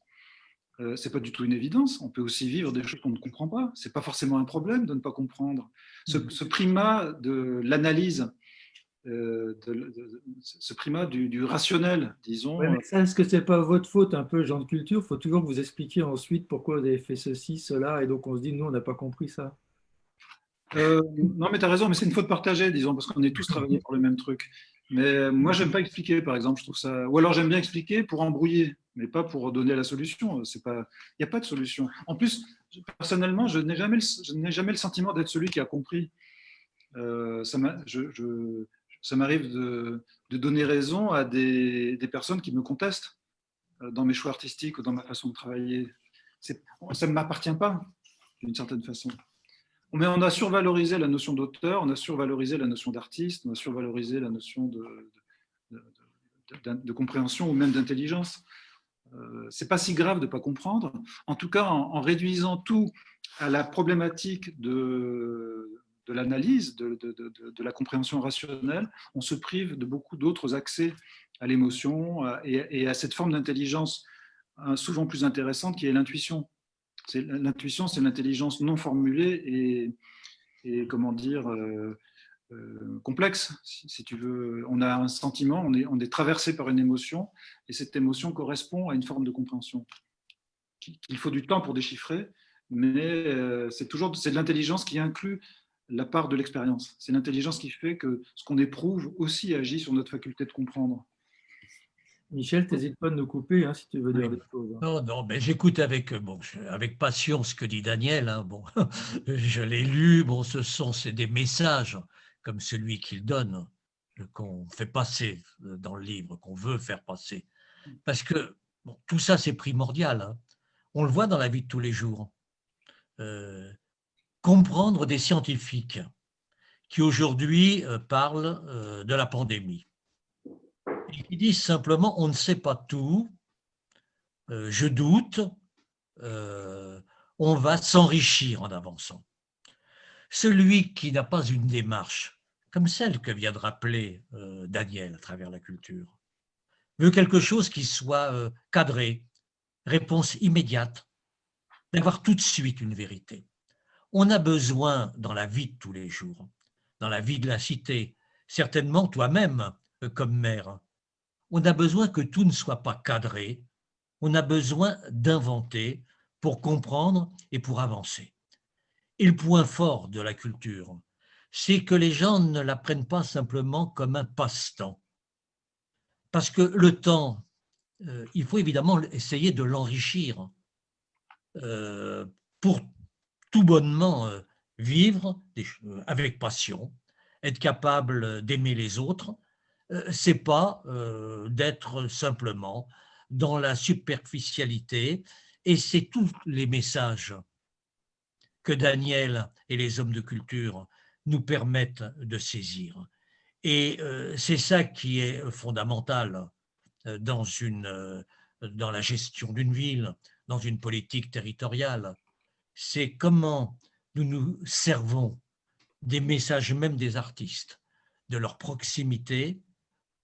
C'est pas du tout une évidence. On peut aussi vivre des choses qu'on ne comprend pas. C'est pas forcément un problème de ne pas comprendre. Ce primat de l'analyse, ce primat du rationnel, Ouais, disons. mais ça, est-ce que c'est pas votre faute un peu, Jean de Culture? Il faut toujours que vous expliquiez ensuite pourquoi vous avez fait ceci, cela, et donc on se dit, nous, on n'a pas compris ça. Non, mais tu as raison, mais c'est une faute partagée, disons, parce qu'on est tous travaillés pour le même truc. Mais moi, j'aime pas expliquer, par exemple, je trouve ça. Ou alors j'aime bien expliquer pour embrouiller, mais pas pour donner la solution. C'est pas, il n'y a pas de solution. En plus, personnellement, je n'ai jamais le sentiment d'être celui qui a compris. Ça m'arrive de donner raison à des personnes qui me contestent dans mes choix artistiques ou dans ma façon de travailler. Ça ne m'appartient pas, d'une certaine façon. Mais on a survalorisé la notion d'auteur, on a survalorisé la notion d'artiste, on a survalorisé la notion de compréhension ou même d'intelligence. C'est pas si grave de ne pas comprendre. En tout cas, en réduisant tout à la problématique de l'analyse, de la compréhension rationnelle, on se prive de beaucoup d'autres accès à l'émotion et à cette forme d'intelligence souvent plus intéressante qui est l'intuition. L'intuition, c'est l'intelligence non formulée et comment dire, complexe, si tu veux. On a un sentiment, on est traversé par une émotion, et cette émotion correspond à une forme de compréhension qu'il faut du temps pour déchiffrer, mais c'est de l'intelligence qui inclut la part de l'expérience. C'est l'intelligence qui fait que ce qu'on éprouve aussi agit sur notre faculté de comprendre. Michel, n'hésite pas de nous couper hein, si tu veux dire Oui. des choses. Non, non, mais j'écoute avec passion ce que dit Daniel. Hein, bon, je l'ai lu. Bon, c'est des messages comme celui qu'il donne qu'on fait passer dans le livre, qu'on veut faire passer. Parce que bon, tout ça, c'est primordial. Hein. On le voit dans la vie de tous les jours. Comprendre des scientifiques qui aujourd'hui parlent de la pandémie et qui disent simplement on ne sait pas tout, je doute, on va s'enrichir en avançant. Celui qui n'a pas une démarche comme celle que vient de rappeler Daniel à travers la culture, veut quelque chose qui soit cadré, réponse immédiate, d'avoir tout de suite une vérité. On a besoin dans la vie de tous les jours, dans la vie de la cité, certainement toi-même comme maire, on a besoin que tout ne soit pas cadré, on a besoin d'inventer pour comprendre et pour avancer. Et le point fort de la culture, c'est que les gens ne la prennent pas simplement comme un passe-temps. Parce que le temps, il faut évidemment essayer de l'enrichir pour tout bonnement vivre avec passion, être capable d'aimer les autres. C'est pas d'être simplement dans la superficialité, et c'est tous les messages que Daniel et les hommes de culture nous permettent de saisir. Et c'est ça qui est fondamental dans dans la gestion d'une ville, dans une politique territoriale. C'est comment nous nous servons des messages même des artistes, de leur proximité,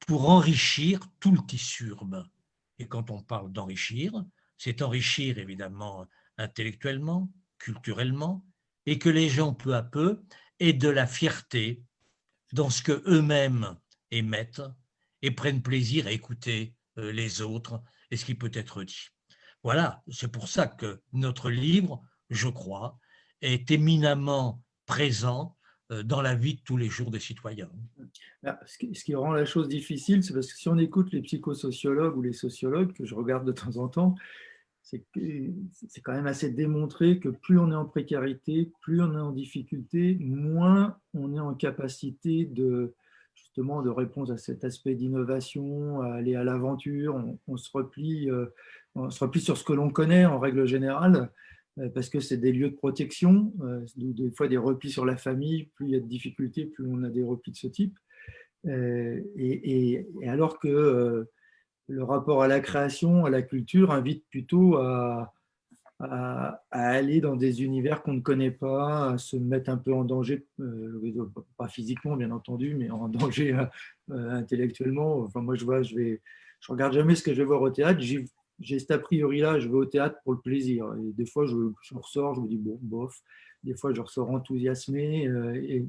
pour enrichir tout le tissu urbain. Et quand on parle d'enrichir, c'est enrichir évidemment intellectuellement, culturellement, et que les gens peu à peu aient de la fierté dans ce qu'eux-mêmes émettent et prennent plaisir à écouter les autres et ce qui peut être dit. Voilà, c'est pour ça que notre livre, je crois, est éminemment présent dans la vie de tous les jours des citoyens. Ce qui rend la chose difficile, c'est parce que si on écoute les psychosociologues ou les sociologues, que je regarde de temps en temps, c'est quand même assez démontré que plus on est en précarité, plus on est en difficulté, moins on est en capacité justement de répondre à cet aspect d'innovation, à aller à l'aventure. On se replie sur ce que l'on connaît en règle générale, parce que c'est des lieux de protection, des fois des replis sur la famille. Plus il y a de difficultés, plus on a des replis de ce type. Et alors que le rapport à la création, à la culture, invite plutôt à aller dans des univers qu'on ne connaît pas, à se mettre un peu en danger, pas physiquement bien entendu, mais en danger intellectuellement. Enfin, moi, je regarde jamais ce que je vais voir au théâtre. J'ai cet a priori-là, je vais au théâtre pour le plaisir. Et des fois, je ressors, je me dis, bon, bof. Des fois, je ressors enthousiasmé,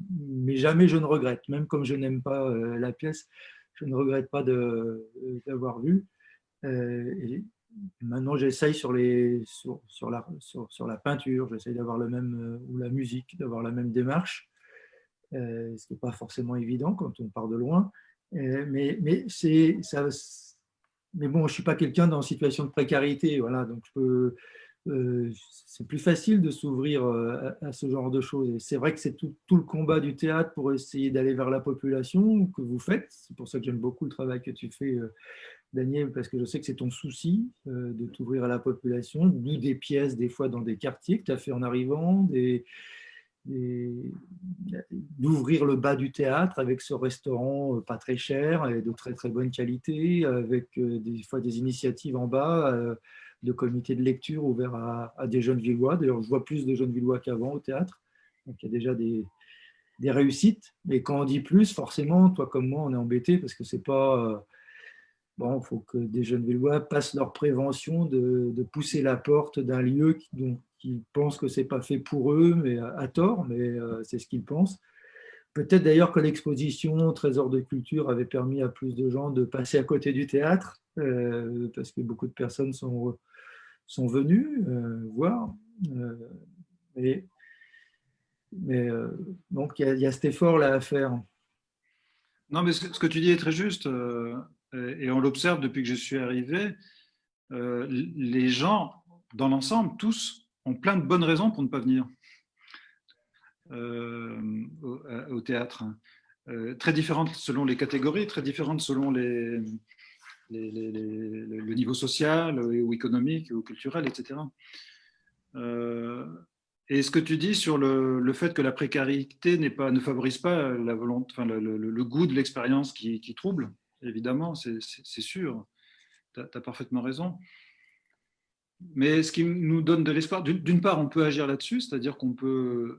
mais jamais je ne regrette. Même comme je n'aime pas la pièce, je ne regrette pas d'avoir vu. Et maintenant, j'essaye sur la peinture, j'essaye d'avoir le même, ou la musique, d'avoir la même démarche, ce qui n'est pas forcément évident quand on part de loin. Mais bon, je ne suis pas quelqu'un dans une situation de précarité, voilà, donc c'est plus facile de s'ouvrir à ce genre de choses. Et c'est vrai que c'est tout le combat du théâtre pour essayer d'aller vers la population que vous faites. C'est pour ça que j'aime beaucoup le travail que tu fais, Daniel, parce que je sais que c'est ton souci de t'ouvrir à la population, d'où des pièces des fois dans des quartiers que tu as fait en arrivant, d'ouvrir le bas du théâtre avec ce restaurant pas très cher et de très très bonne qualité, avec des fois des initiatives en bas, de comités de lecture ouverts à des jeunes Villois. D'ailleurs, je vois plus de jeunes Villois qu'avant au théâtre, donc il y a déjà des réussites. Mais quand on dit plus, forcément, toi comme moi, on est embêté parce que c'est pas... Bon, il faut que des jeunes Villois passent leur prévention de pousser la porte d'un lieu qui pensent que ce n'est pas fait pour eux, mais à tort, mais c'est ce qu'ils pensent. Peut-être d'ailleurs que l'exposition Trésor de culture avait permis à plus de gens de passer à côté du théâtre, parce que beaucoup de personnes sont venues voir. Mais, donc il y a cet effort-là à faire. Non, mais ce que tu dis est très juste, et on l'observe depuis que je suis arrivé. Les gens, dans l'ensemble, tous, ont plein de bonnes raisons pour ne pas venir au théâtre. Très différentes selon les catégories, très différentes selon le niveau social ou économique ou culturel, etc. Et ce que tu dis sur le fait que la précarité ne favorise pas la volonté, enfin, le goût de l'expérience qui trouble, évidemment, c'est sûr, tu as parfaitement raison. Mais ce qui nous donne de l'espoir, d'une part, on peut agir là-dessus, c'est-à-dire qu'on peut...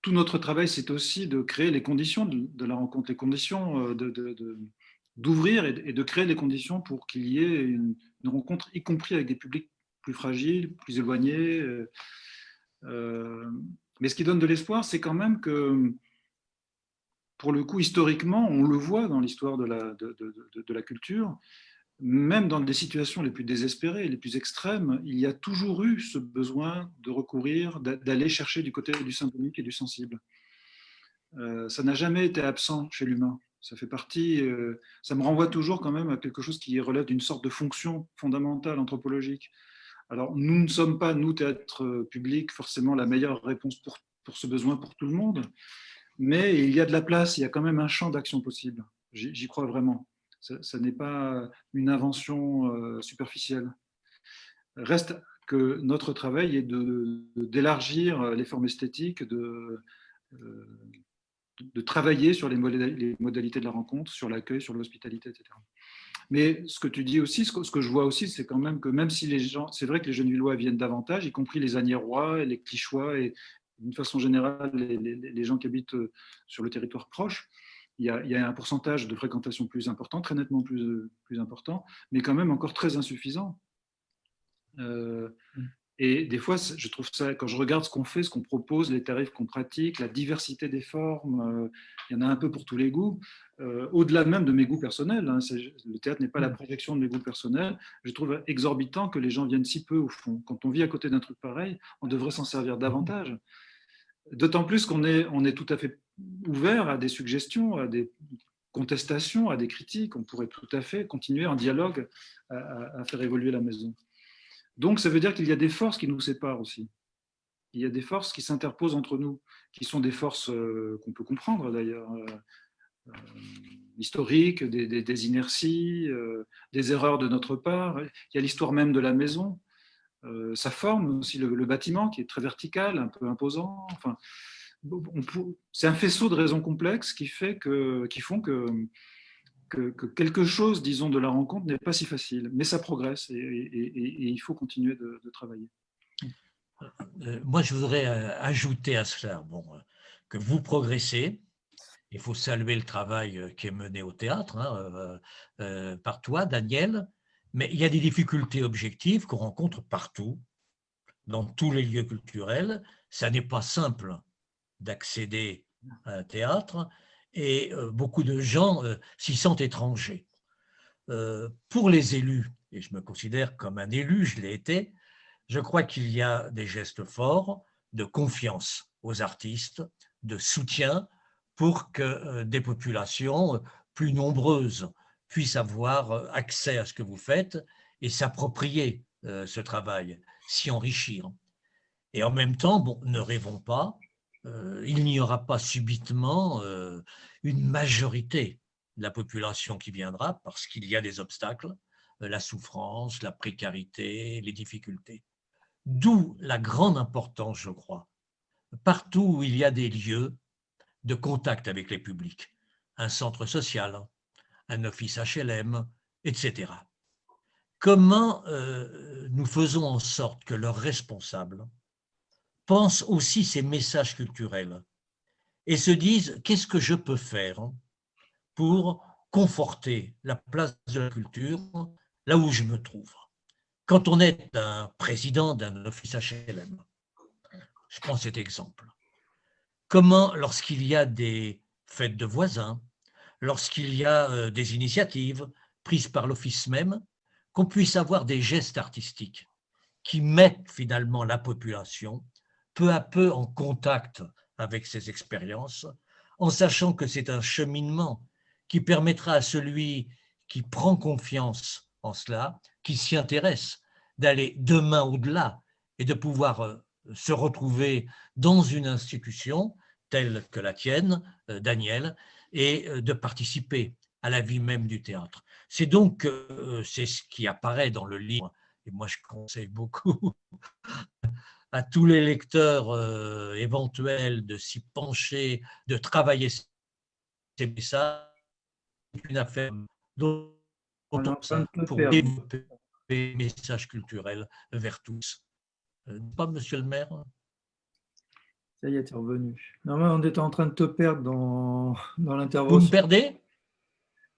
Tout notre travail, c'est aussi de créer les conditions de la rencontre, les conditions d'ouvrir et de créer les conditions pour qu'il y ait une rencontre, y compris avec des publics plus fragiles, plus éloignés. Mais ce qui donne de l'espoir, c'est quand même que, pour le coup, historiquement, on le voit dans l'histoire de la culture, même dans des situations les plus désespérées, les plus extrêmes, il y a toujours eu ce besoin de recourir, d'aller chercher du côté du symbolique et du sensible. Ça n'a jamais été absent chez l'humain. Ça fait partie, ça me renvoie toujours quand même à quelque chose qui relève d'une sorte de fonction fondamentale anthropologique. Alors, nous ne sommes pas, nous, théâtre public, forcément la meilleure réponse pour ce besoin pour tout le monde, mais il y a de la place, il y a quand même un champ d'action possible. J'y crois vraiment. Ça n'est pas une invention superficielle. Reste que notre travail est d'élargir les formes esthétiques, de travailler sur les modalités de la rencontre, sur l'accueil, sur l'hospitalité, etc. Mais ce que tu dis aussi, ce que je vois aussi, c'est quand même que même si les gens, c'est vrai que les jeunes Villois viennent davantage, y compris les Agnérois, les Clichois et d'une façon générale les gens qui habitent sur le territoire proche, il y a un pourcentage de fréquentation plus important, très nettement plus important, mais quand même encore très insuffisant. Et des fois, je trouve ça, quand je regarde ce qu'on fait, ce qu'on propose, les tarifs qu'on pratique, la diversité des formes, il y en a un peu pour tous les goûts, au-delà même de mes goûts personnels, hein, le théâtre n'est pas la projection de mes goûts personnels, je trouve exorbitant que les gens viennent si peu au fond. Quand on vit à côté d'un truc pareil, on devrait s'en servir davantage. D'autant plus on est tout à fait ouvert à des suggestions, à des contestations, à des critiques. On pourrait tout à fait continuer en dialogue à faire évoluer la maison. Donc, ça veut dire qu'il y a des forces qui nous séparent aussi. Il y a des forces qui s'interposent entre nous, qui sont des forces qu'on peut comprendre d'ailleurs, historiques, des inerties, des erreurs de notre part. Il y a l'histoire même de la maison, sa forme aussi, le bâtiment qui est très vertical, un peu imposant. Enfin, c'est un faisceau de raisons complexes qui font que quelque chose, disons, de la rencontre n'est pas si facile, mais ça progresse et il faut continuer de travailler. Moi, je voudrais ajouter à cela que vous progressez. Il faut saluer le travail qui est mené au théâtre par toi, Daniel, mais il y a des difficultés objectives qu'on rencontre partout, dans tous les lieux culturels. Ça n'est pas simple d'accéder à un théâtre et beaucoup de gens s'y sentent étrangers. Pour les élus, et je me considère comme un élu, je l'ai été, je crois qu'il y a des gestes forts de confiance aux artistes, de soutien pour que des populations plus nombreuses puissent avoir accès à ce que vous faites et s'approprier ce travail, s'y enrichir. Et en même temps, ne rêvons pas, il n'y aura pas subitement une majorité de la population qui viendra parce qu'il y a des obstacles, la souffrance, la précarité, les difficultés. D'où la grande importance, je crois, partout où il y a des lieux de contact avec les publics, un centre social, un office HLM, etc. Comment nous faisons en sorte que leurs responsables pensent aussi ces messages culturels et se disent qu'est-ce que je peux faire pour conforter la place de la culture là où je me trouve. Quand on est un président d'un office HLM, je prends cet exemple. Comment, lorsqu'il y a des fêtes de voisins, lorsqu'il y a des initiatives prises par l'office même, qu'on puisse avoir des gestes artistiques qui mettent finalement la population peu à peu en contact avec ces expériences, en sachant que c'est un cheminement qui permettra à celui qui prend confiance en cela, qui s'y intéresse, d'aller demain au-delà et de pouvoir se retrouver dans une institution telle que la tienne, Daniel, et de participer à la vie même du théâtre. C'est donc c'est ce qui apparaît dans le livre, et moi je conseille beaucoup à tous les lecteurs éventuels de s'y pencher, de travailler ces messages. C'est une affaire dont On est on en train de ça te pour perdre. développer les messages culturels vers tous. Pas monsieur le maire? Ça y est, tu es revenu. Normalement, on était en train de te perdre dans Vous me l'intervention. perdez?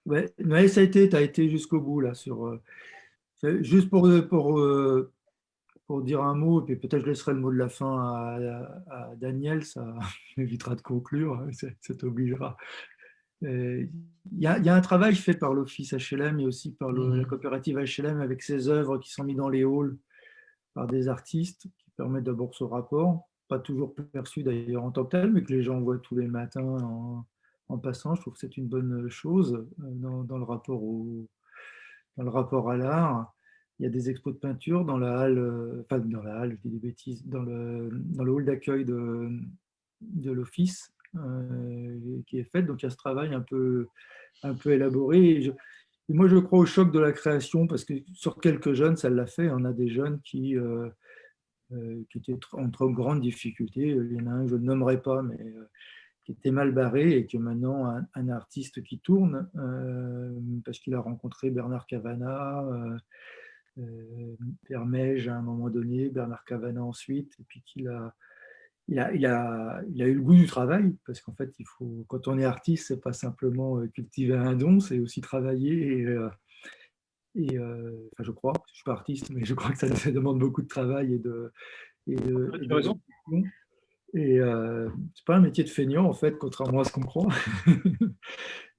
Ouais, mais ça a été, tu as été jusqu'au bout là. Juste pour dire un mot, et puis peut-être je laisserai le mot de la fin à Daniel, ça m'évitera de conclure, hein, ça t'obligera. Il y a un travail fait par l'Office HLM et aussi par la coopérative HLM avec ses œuvres qui sont mises dans les halls par des artistes qui permettent d'abord ce rapport, pas toujours perçu d'ailleurs en tant que tel, mais que les gens voient tous les matins en passant. Je trouve que c'est une bonne chose dans le dans le rapport à l'art. Il y a des expos de peinture dans la halle, enfin dans la halle, je dis des bêtises, dans le hall d'accueil de l'office qui est fait. Donc il y a ce travail un peu élaboré. Et moi, je crois au choc de la création parce que sur quelques jeunes, ça l'a fait. On a des jeunes qui étaient en trop grande difficulté. Il y en a un que je ne nommerai pas, mais qui était mal barré et que maintenant un artiste qui tourne parce qu'il a rencontré Bernard Cavana, Pierre Mège à un moment donné, Bernard Cavana ensuite, et puis il a eu le goût du travail, parce qu'en fait, quand on est artiste, c'est pas simplement cultiver un don, c'est aussi travailler Enfin, je crois, je ne suis pas artiste, mais je crois que ça demande beaucoup de travail Tu as raison. et c'est pas un métier de feignant, en fait, contrairement à ce qu'on croit.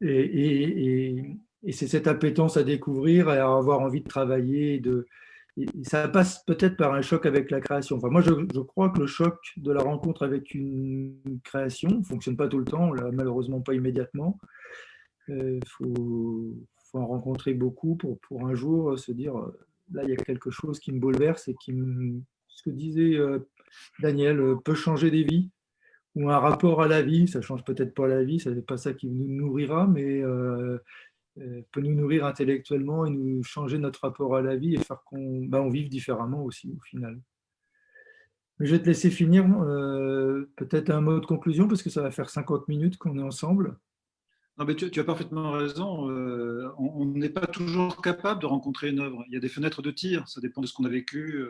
Et, et c'est cette appétence à découvrir et à avoir envie de travailler. Et ça passe peut-être par un choc avec la création. Enfin, moi, je crois que le choc de la rencontre avec une création ne fonctionne pas tout le temps, malheureusement pas immédiatement. Il faut en rencontrer beaucoup pour un jour se dire, là, il y a quelque chose qui me bouleverse et ce que disait Daniel, peut changer des vies ou un rapport à la vie. Ça change peut-être pas la vie, ce n'est pas ça qui nous nourrira, mais peut nous nourrir intellectuellement et nous changer notre rapport à la vie et faire on vive différemment aussi au final. Mais je vais te laisser finir, peut-être un mot de conclusion parce que ça va faire 50 minutes qu'on est ensemble. Non, mais tu as parfaitement raison. On n'est pas toujours capable de rencontrer une œuvre. Il y a des fenêtres de tir, ça dépend de ce qu'on a vécu,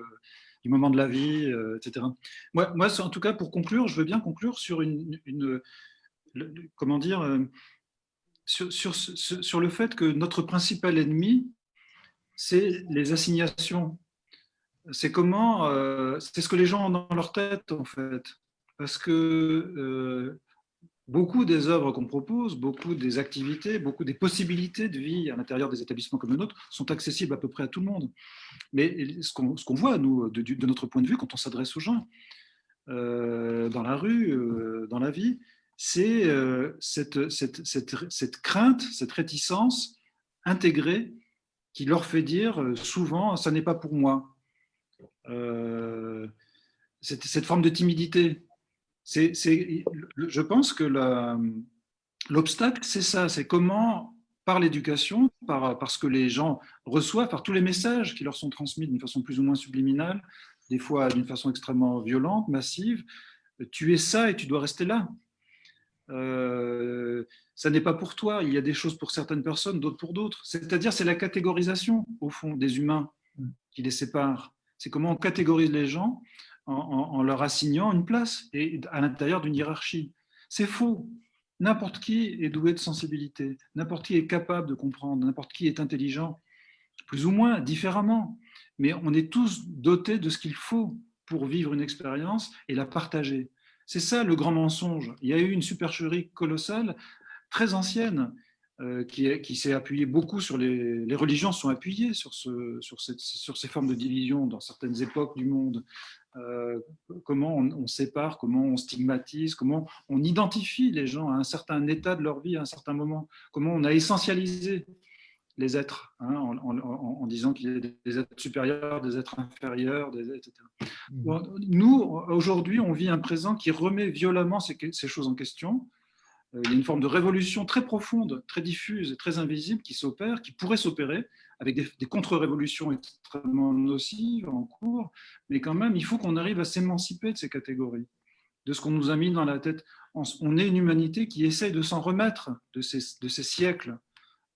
du moment de la vie, etc. Moi, en tout cas, pour conclure, je veux bien conclure sur comment dire, sur le fait que notre principal ennemi, c'est les assignations. C'est c'est ce que les gens ont dans leur tête, en fait. Parce que beaucoup des œuvres qu'on propose, beaucoup des activités, beaucoup des possibilités de vie à l'intérieur des établissements comme le nôtre sont accessibles à peu près à tout le monde. Mais ce qu'on voit, nous, de notre point de vue, quand on s'adresse aux gens, dans la rue, dans la vie, c'est cette crainte, cette réticence intégrée qui leur fait dire souvent « ça n'est pas pour moi ». Cette forme de timidité. Je pense que l'obstacle, c'est ça, c'est comment, par l'éducation, par ce que les gens reçoivent, par tous les messages qui leur sont transmis d'une façon plus ou moins subliminale, des fois d'une façon extrêmement violente, massive, tu es ça et tu dois rester là. Ça n'est pas pour toi, il y a des choses pour certaines personnes, d'autres pour d'autres. C'est-à-dire, c'est la catégorisation, au fond, des humains qui les sépare. C'est comment on catégorise les gens en leur assignant une place et à l'intérieur d'une hiérarchie. C'est faux. N'importe qui est doué de sensibilité, n'importe qui est capable de comprendre, n'importe qui est intelligent, plus ou moins différemment. Mais on est tous dotés de ce qu'il faut pour vivre une expérience et la partager. C'est ça le grand mensonge. Il y a eu une supercherie colossale, très ancienne, qui s'est appuyée beaucoup sur les religions sont appuyées sur ces formes de division dans certaines époques du monde. Comment on sépare, comment on stigmatise, comment on identifie les gens à un certain état de leur vie, à un certain moment, comment on a essentialisé les êtres, hein, en disant qu'il y a des êtres supérieurs, des êtres inférieurs, etc. Bon, nous, aujourd'hui, on vit un présent qui remet violemment ces choses en question. Il y a une forme de révolution très profonde, très diffuse et très invisible qui s'opère, qui pourrait s'opérer avec des contre-révolutions extrêmement nocives en cours, mais quand même, il faut qu'on arrive à s'émanciper de ces catégories, de ce qu'on nous a mis dans la tête. On est une humanité qui essaye de s'en remettre de ces siècles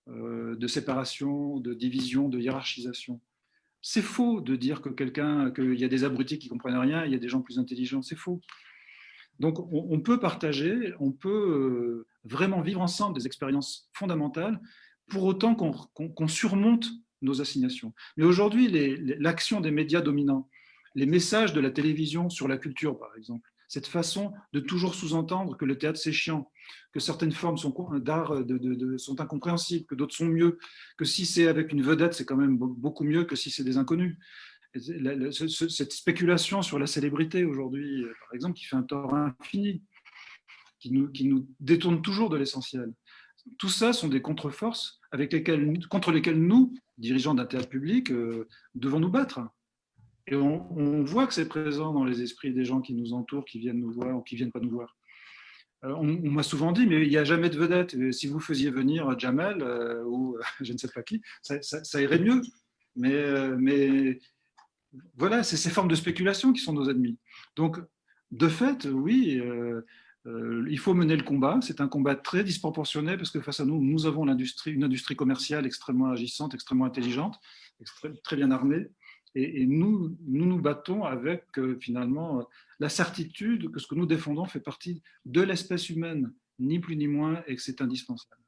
de séparation, de division, de hiérarchisation. C'est faux de dire qu'il y a des abrutis qui ne comprennent rien, il y a des gens plus intelligents, c'est faux. Donc on peut partager, on peut vraiment vivre ensemble des expériences fondamentales, pour autant qu'on surmonte nos assignations. Mais aujourd'hui, l'action des médias dominants, les messages de la télévision sur la culture, par exemple, cette façon de toujours sous-entendre que le théâtre c'est chiant, que certaines formes d'art sont incompréhensibles, que d'autres sont mieux, que si c'est avec une vedette, c'est quand même beaucoup mieux que si c'est des inconnus. Cette spéculation sur la célébrité aujourd'hui, par exemple, qui fait un tort infini, qui nous détourne toujours de l'essentiel. Tout ça sont des contre-forces contre lesquelles nous, dirigeants d'un théâtre public, devons nous battre. Et on voit que c'est présent dans les esprits des gens qui nous entourent, qui viennent nous voir ou qui ne viennent pas nous voir. On m'a souvent dit, mais il n'y a jamais de vedette. Si vous faisiez venir Jamel ou je ne sais pas qui, ça irait mieux. Mais voilà, c'est ces formes de spéculation qui sont nos ennemis. Donc, de fait, oui, il faut mener le combat. C'est un combat très disproportionné parce que face à nous, nous avons une industrie commerciale extrêmement agissante, extrêmement intelligente, très bien armée. Et nous battons avec finalement la certitude que ce que nous défendons fait partie de l'espèce humaine, ni plus ni moins, et que c'est indispensable.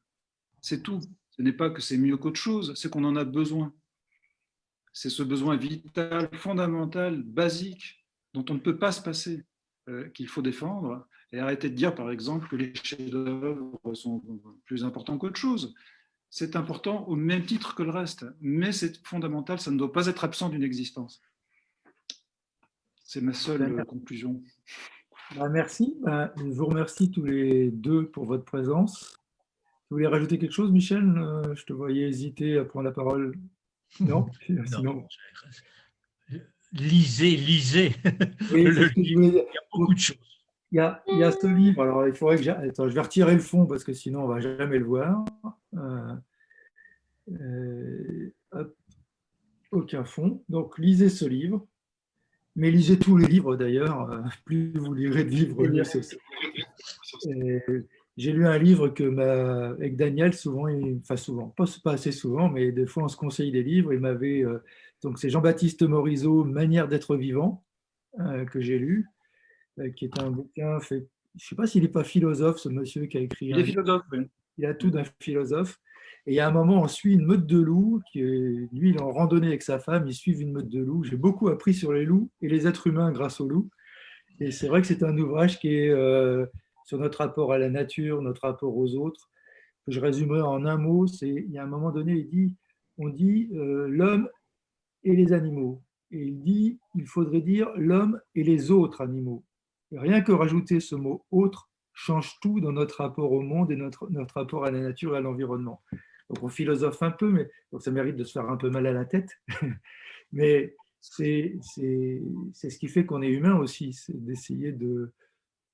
C'est tout. Ce n'est pas que c'est mieux qu'autre chose, c'est qu'on en a besoin. c'est ce besoin vital, fondamental, basique, dont on ne peut pas se passer, qu'il faut défendre, et arrêter de dire, par exemple, que les chefs-d'œuvre sont plus importants qu'autre chose. C'est important au même titre que le reste, mais c'est fondamental, ça ne doit pas être absent d'une existence. C'est ma seule conclusion. Merci. Je vous remercie tous les deux pour votre présence. Vous voulez rajouter quelque chose, Michel? Je te voyais hésiter à prendre la parole. Non? Sinon... Lisez. Oui, c'est ce que je voulais dire. Il y a beaucoup de choses. Il y a ce livre, alors il faudrait que attends, je vais retirer le fond parce que sinon on ne va jamais le voir. Hop, aucun fond. Donc lisez ce livre, mais lisez tous les livres d'ailleurs. Plus vous lirez de livres, mieux c'est. J'ai lu un livre avec Daniel, souvent, pas assez souvent, mais des fois on se conseille des livres. Il m'avait, donc c'est Jean-Baptiste Morisot, Manière d'être vivant, que j'ai lu, qui est un bouquin fait. Je ne sais pas s'il n'est pas philosophe, ce monsieur qui a écrit. Il est philosophe, oui. Il a tout d'un philosophe. Et il y a un moment, on suit une meute de loups, lui, il est en randonnée avec sa femme, ils suivent une meute de loups. J'ai beaucoup appris sur les loups et les êtres humains grâce aux loups. Et c'est vrai que c'est un ouvrage qui est sur notre rapport à la nature, notre rapport aux autres, que je résumerai en un mot. Il y a un moment donné, on dit l'homme et les animaux. Et il dit, il faudrait dire l'homme et les autres animaux. Et rien que rajouter ce mot autre change tout dans notre rapport au monde et notre rapport à la nature et à l'environnement. Donc on philosophe un peu, mais donc ça mérite de se faire un peu mal à la tête. Mais c'est ce qui fait qu'on est humain aussi, c'est d'essayer de,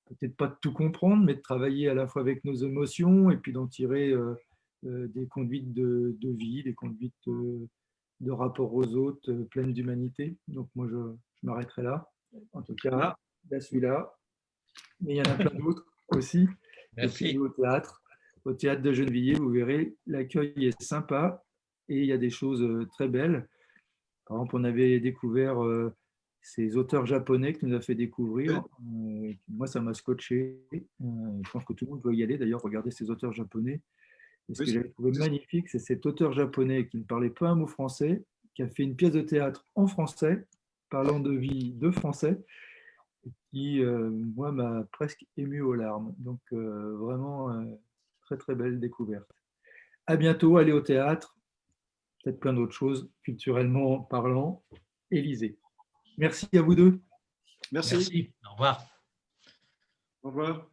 peut-être pas de tout comprendre, mais de travailler à la fois avec nos émotions et puis d'en tirer des conduites de vie, des conduites de rapport aux autres pleines d'humanité. Donc moi, je m'arrêterai là. En tout cas, là, celui-là. Mais il y en a plein d'autres aussi. Merci. Et puis au théâtre de Gennevilliers, vous verrez, l'accueil est sympa et il y a des choses très belles. Par exemple, on avait découvert ces auteurs japonais que nous a fait découvrir. Moi, ça m'a scotché. Je pense que tout le monde doit y aller. D'ailleurs, regardez ces auteurs japonais. Et ce que j'avais trouvé magnifique, c'est cet auteur japonais qui ne parlait pas un mot français, qui a fait une pièce de théâtre en français, parlant de vie de français, qui, moi, m'a presque ému aux larmes. Donc, vraiment, très, très belle découverte. À bientôt, allez au théâtre, peut-être plein d'autres choses, culturellement parlant, et lisez. Merci à vous deux. Merci. Merci. Au revoir. Au revoir.